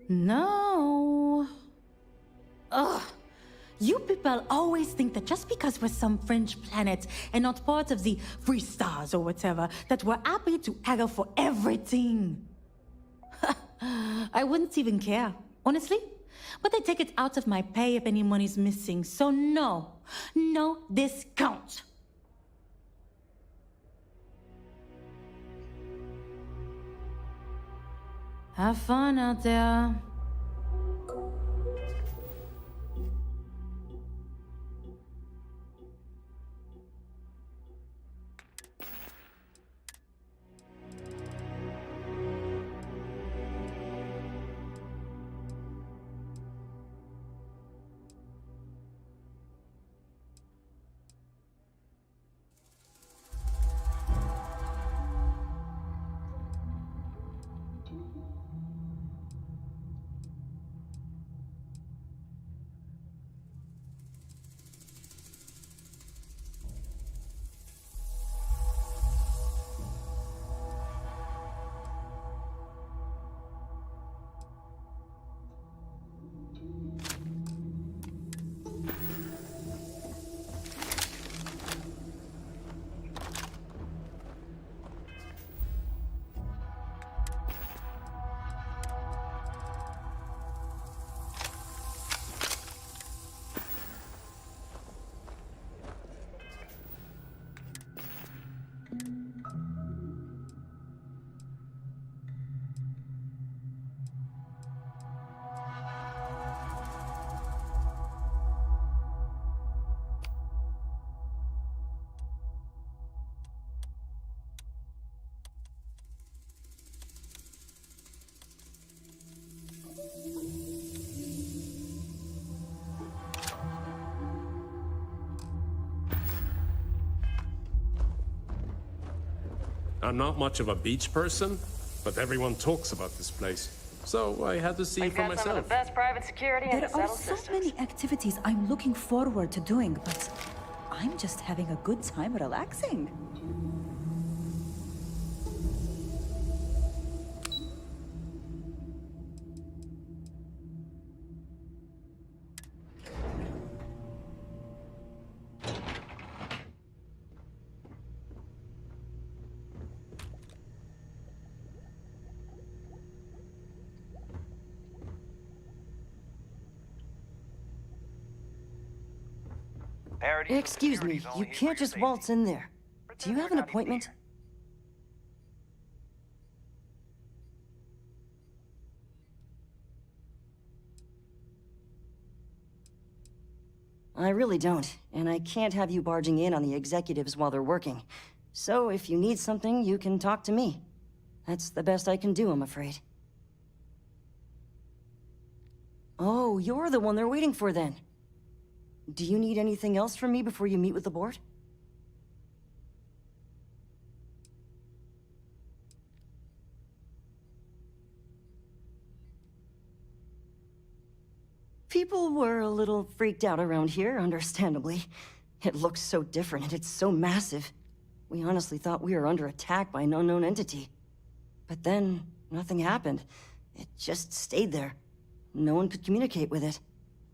No. Ugh. You people always think that just because we're some fringe planet and not part of the free stars or whatever, that we're happy to haggle for everything. I wouldn't even care, honestly. But they take it out of my pay if any money's missing, so no. No discount. Have fun out there. I'm not much of a beach person, but everyone talks about this place. So I had to see for myself. Some of the best private security in the There are settled so systems. many activities I'm looking forward to doing, but I'm just having a good time relaxing. Excuse me, you can't just waltz in there. Do you have an appointment? I really don't, and I can't have you barging in on the executives while they're working. So if you need something, you can talk to me. That's the best I can do, I'm afraid. Oh, you're the one they're waiting for then. Do you need anything else from me before you meet with the board? People were a little freaked out around here, understandably. It looks so different and it's so massive. We honestly thought we were under attack by an unknown entity. But then, nothing happened. It just stayed there. No one could communicate with it.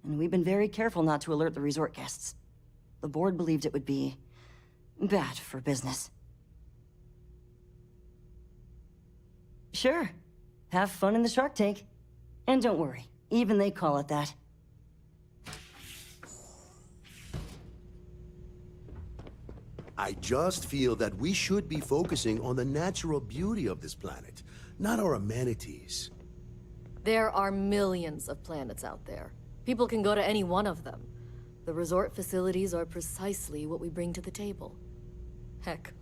And we've been very careful not to alert the resort guests. The board believed it would be bad for business. Sure. Have fun in the shark tank. And don't worry, even they call it that. I just feel that we should be focusing on the natural beauty of this planet, not our amenities. There are millions of planets out there. People can go to any one of them. The resort facilities are precisely what we bring to the table. Heck,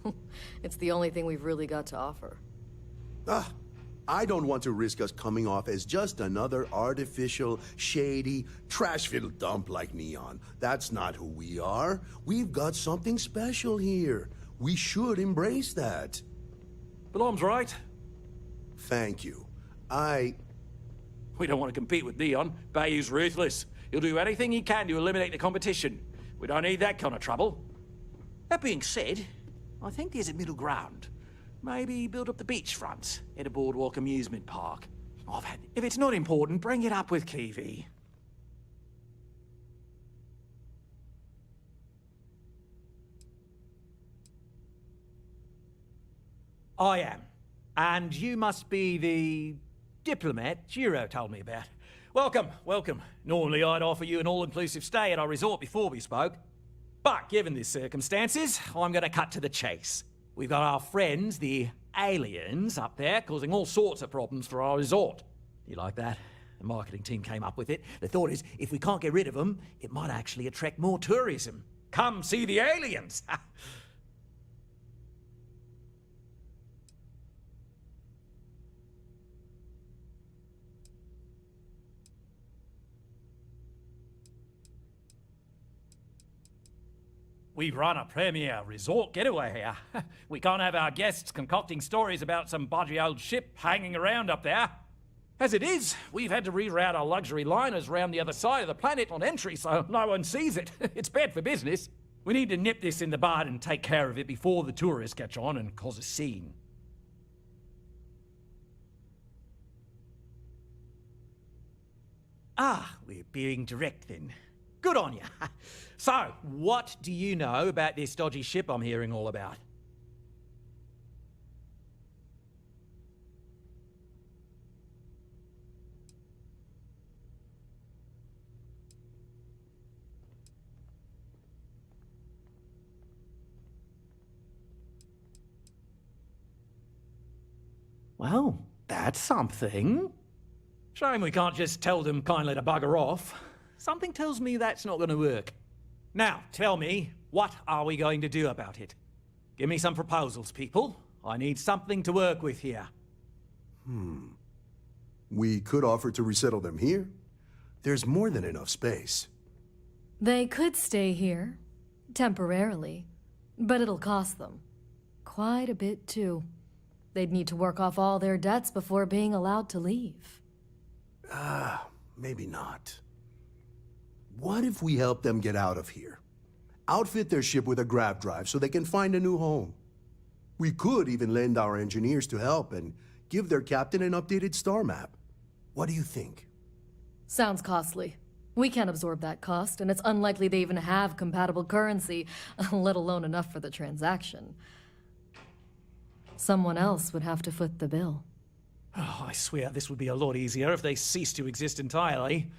it's the only thing we've really got to offer. I don't want to risk us coming off as just another artificial, shady, trash-filled dump like Neon. That's not who we are. We've got something special here. We should embrace that. Belom's right. Thank you. We don't want to compete with Neon. Bayou's ruthless. He'll do anything he can to eliminate the competition. We don't need that kind of trouble. That being said, I think there's a middle ground. Maybe build up the beachfront at a boardwalk amusement park. If it's not important, bring it up with Kiwi. I am. And you must be the diplomat Jiro told me about. Welcome, welcome. Normally I'd offer you an all-inclusive stay at our resort before we spoke. But given the circumstances, I'm going to cut to the chase. We've got our friends, the aliens, up there, causing all sorts of problems for our resort. You like that? The marketing team came up with it. The thought is, if we can't get rid of them, it might actually attract more tourism. Come see the aliens! We run a premier resort getaway here. We can't have our guests concocting stories about some budgy old ship hanging around up there. As it is, we've had to reroute our luxury liners round the other side of the planet on entry so no one sees it. It's bad for business. We need to nip this in the bud and take care of it before the tourists catch on and cause a scene. Ah, we're being direct then. Good on you. So, what do you know about this dodgy ship I'm hearing all about? Well, that's something. Shame we can't just tell them kindly to bugger off. Something tells me that's not going to work. Now, tell me, what are we going to do about it? Give me some proposals, people. I need something to work with here. We could offer to resettle them here. There's more than enough space. They could stay here, temporarily, but it'll cost them. Quite a bit, too. They'd need to work off all their debts before being allowed to leave. Maybe not. What if we help them get out of here? Outfit their ship with a grav drive so they can find a new home. We could even lend our engineers to help and give their captain an updated star map. What do you think? Sounds costly. We can't absorb that cost, and it's unlikely they even have compatible currency, let alone enough for the transaction. Someone else would have to foot the bill. Oh, I swear this would be a lot easier if they ceased to exist entirely.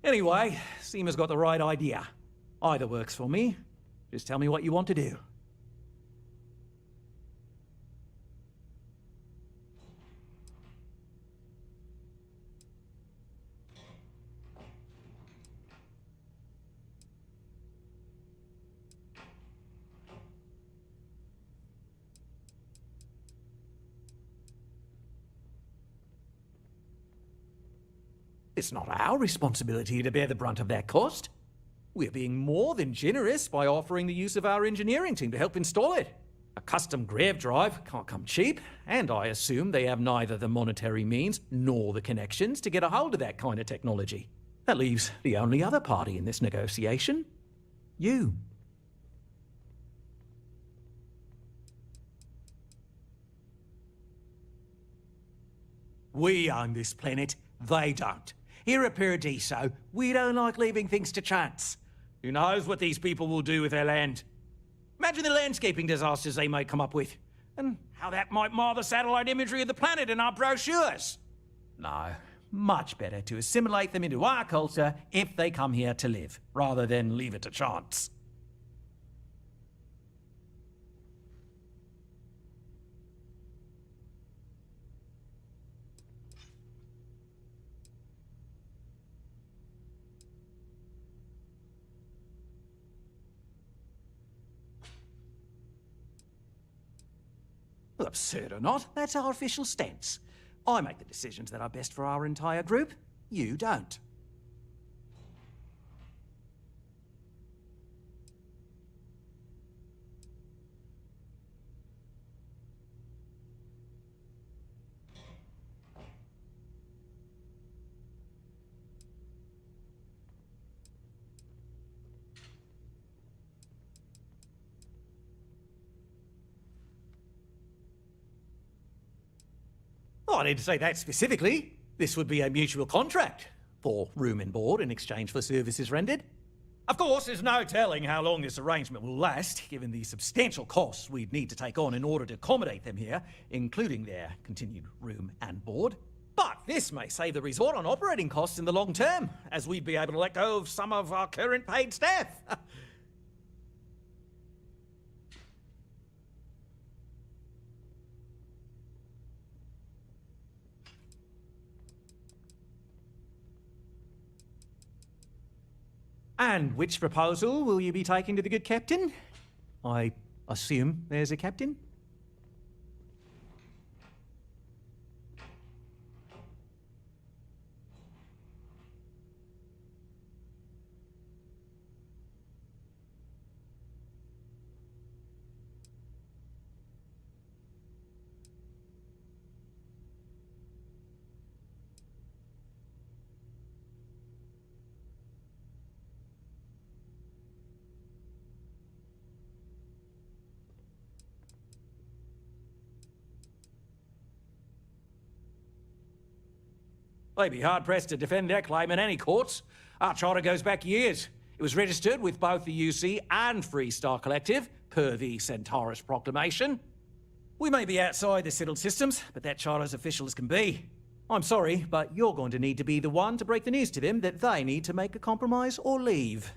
Anyway, Seema's got the right idea. Either works for me. Just tell me what you want to do. It's not our responsibility to bear the brunt of that cost. We're being more than generous by offering the use of our engineering team to help install it. A custom grav drive can't come cheap, and I assume they have neither the monetary means nor the connections to get a hold of that kind of technology. That leaves the only other party in this negotiation. You. We own this planet, they don't. Here at Paradiso, we don't like leaving things to chance. Who knows what these people will do with their land? Imagine the landscaping disasters they might come up with, and how that might mar the satellite imagery of the planet in our brochures. No, much better to assimilate them into our culture if they come here to live, rather than leave it to chance. Well, absurd or not, that's our official stance. I make the decisions that are best for our entire group. You don't. Oh, I didn't say that specifically. This would be a mutual contract for room and board in exchange for services rendered. Of course, there's no telling how long this arrangement will last, given the substantial costs we'd need to take on in order to accommodate them here, including their continued room and board. But this may save the resort on operating costs in the long term, as we'd be able to let go of some of our current paid staff. And which proposal will you be taking to the good captain? I assume there's a captain? They'd be hard-pressed to defend their claim in any courts. Our charter goes back years. It was registered with both the UC and Free Star Collective, per the Centaurus Proclamation. We may be outside the settled systems, but that charter's official as can be. I'm sorry, but you're going to need to be the one to break the news to them that they need to make a compromise or leave.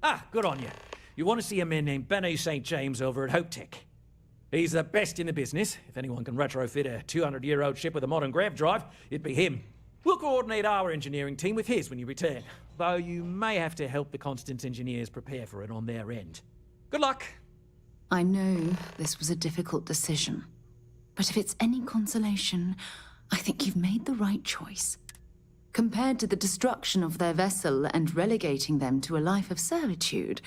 Ah, good on you. You want to see a man named Benny St. James over at Hope Tech. He's the best in the business. If anyone can retrofit a 200-year-old ship with a modern grav drive, it'd be him. We'll coordinate our engineering team with his when you return, though you may have to help the Constance engineers prepare for it on their end. Good luck. I know this was a difficult decision, but if it's any consolation, I think you've made the right choice. Compared to the destruction of their vessel and relegating them to a life of servitude,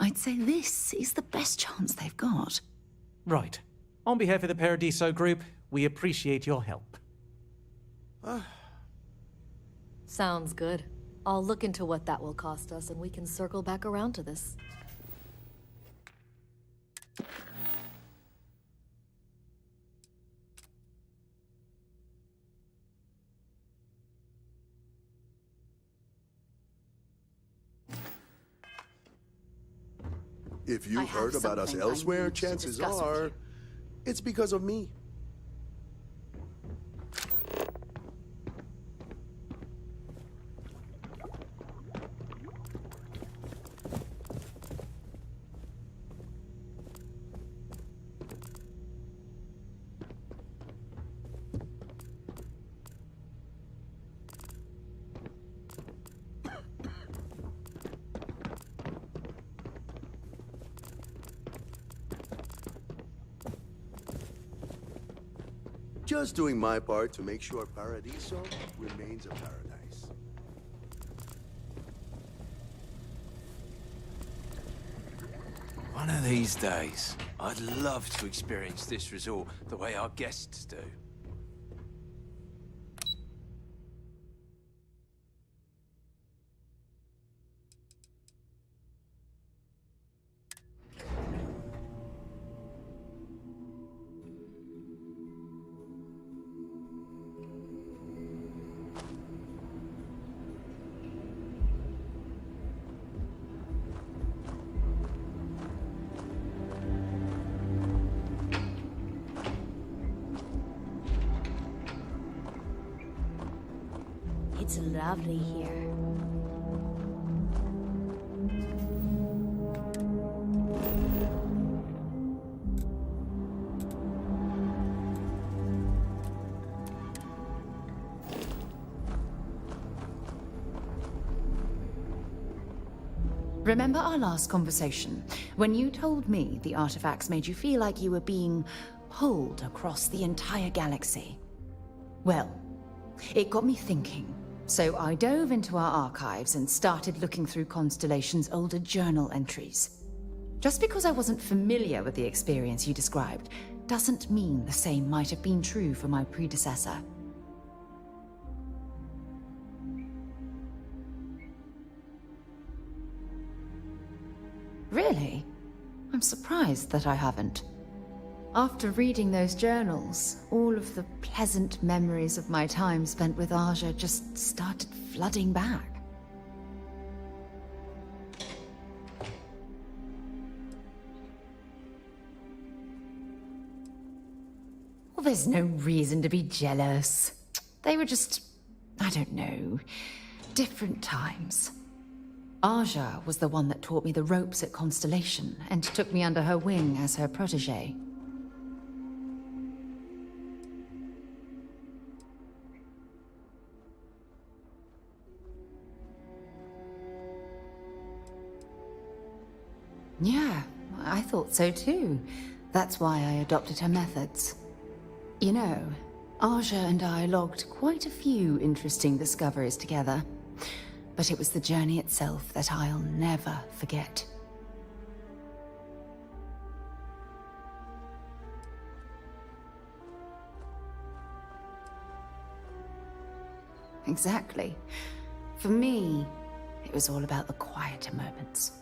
I'd say this is the best chance they've got. Right. On behalf of the Paradiso Group, we appreciate your help. Sounds good. I'll look into what that will cost us, and we can circle back around to this. If you've heard about us elsewhere, chances are it's because of me. Just doing my part to make sure Paradiso remains a paradise. One of these days, I'd love to experience this resort the way our guests do. It's lovely here. Remember our last conversation, when you told me the artifacts made you feel like you were being pulled across the entire galaxy? Well, it got me thinking. So I dove into our archives and started looking through Constellation's older journal entries. Just because I wasn't familiar with the experience you described, doesn't mean the same might have been true for my predecessor. Really? I'm surprised that I haven't. After reading those journals, all of the pleasant memories of my time spent with Aja just started flooding back. Well, there's no reason to be jealous. They were just, I don't know, different times. Aja was the one that taught me the ropes at Constellation and took me under her wing as her protege. Yeah, I thought so too. That's why I adopted her methods. You know, Aja and I logged quite a few interesting discoveries together. But it was the journey itself that I'll never forget. Exactly. For me, it was all about the quieter moments.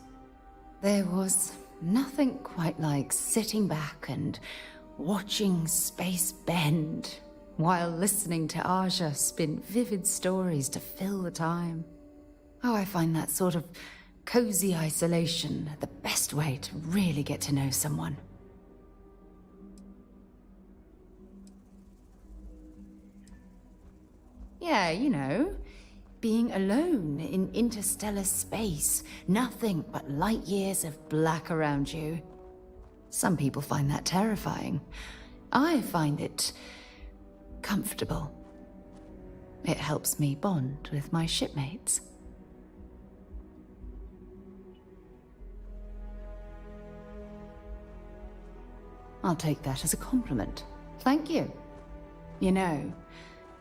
There was nothing quite like sitting back and watching space bend while listening to Aja spin vivid stories to fill the time. Oh, I find that sort of cozy isolation the best way to really get to know someone. Yeah, you know, being alone in interstellar space, nothing but light years of black around you. Some people find that terrifying. I find it comfortable. It helps me bond with my shipmates. I'll take that as a compliment. Thank you. You know,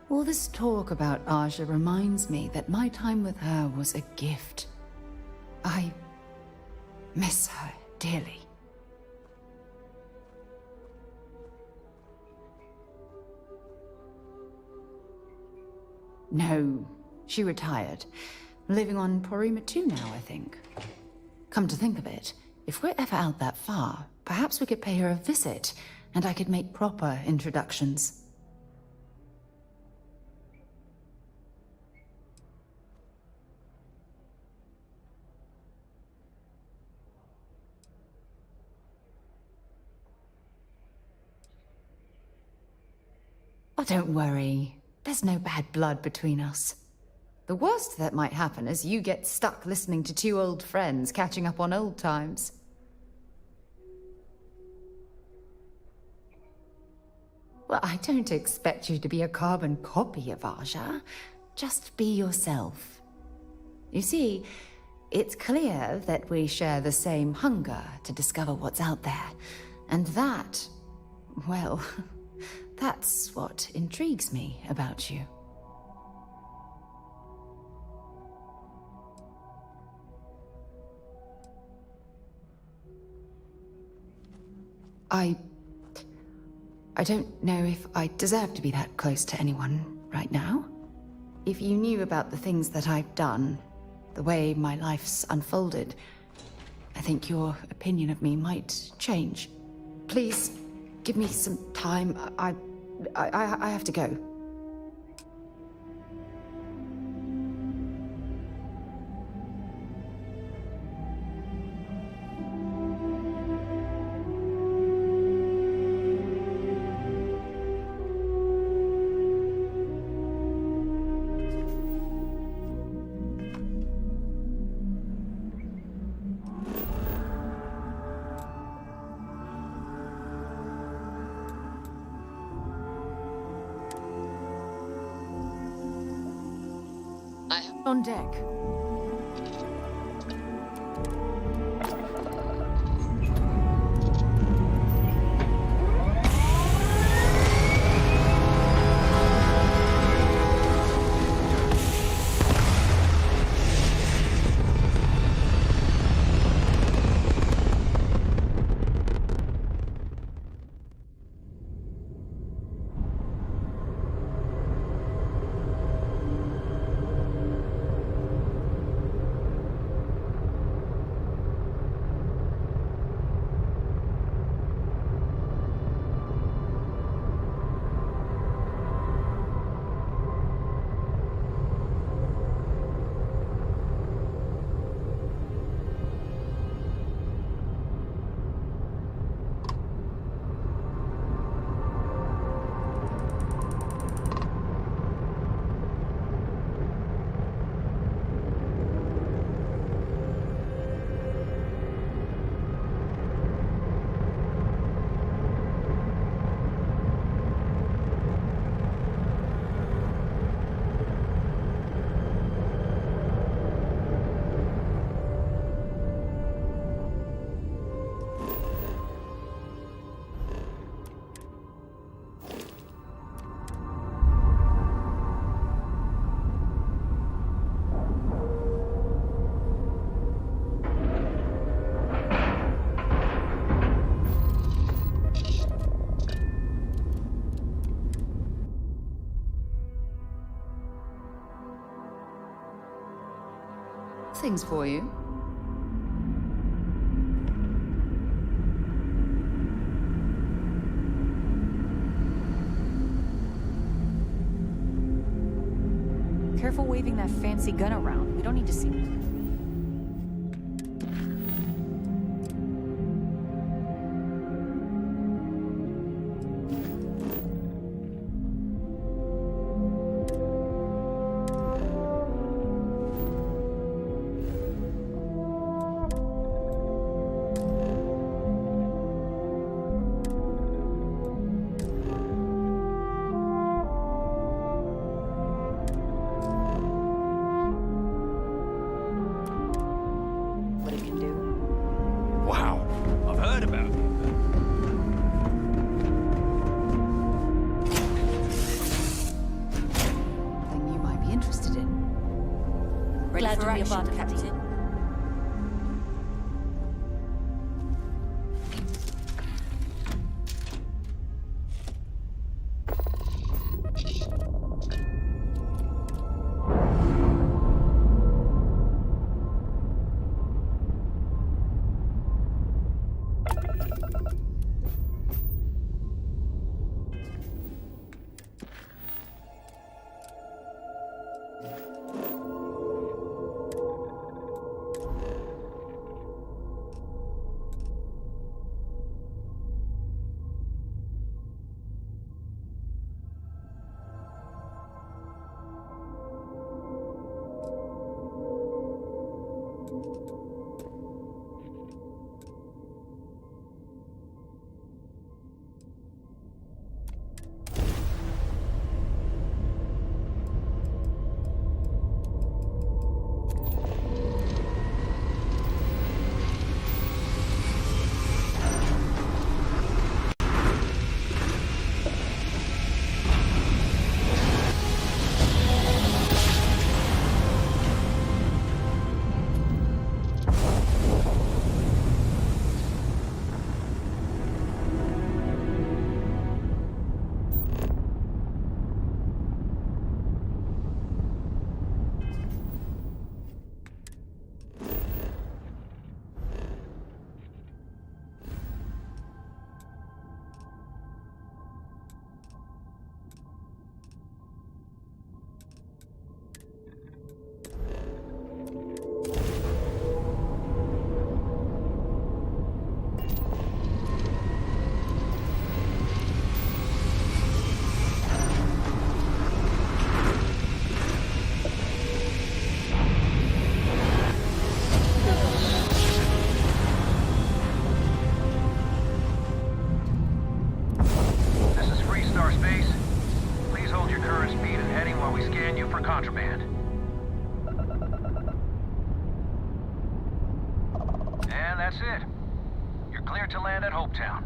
all this talk about Aja reminds me that my time with her was a gift. I miss her dearly. No, she retired. Living on Porima 2 now, I think. Come to think of it, if we're ever out that far, perhaps we could pay her a visit, and I could make proper introductions. Oh, don't worry. There's no bad blood between us. The worst that might happen is you get stuck listening to two old friends catching up on old times. Well, I don't expect you to be a carbon copy of Aja. Just be yourself. You see, it's clear that we share the same hunger to discover what's out there. And that, well, that's what intrigues me about you. I don't know if I deserve to be that close to anyone right now. If you knew about the things that I've done, the way my life's unfolded, I think your opinion of me might change. Please, give me some time. I have to go. On deck. things for you. Careful waving that fancy gun around. We don't need to see. Wow, I've heard about it. Thing you might be interested in. Ready Glad for to be a action, part of it, Captain. Contraband. And that's it. You're cleared to land at Hopetown.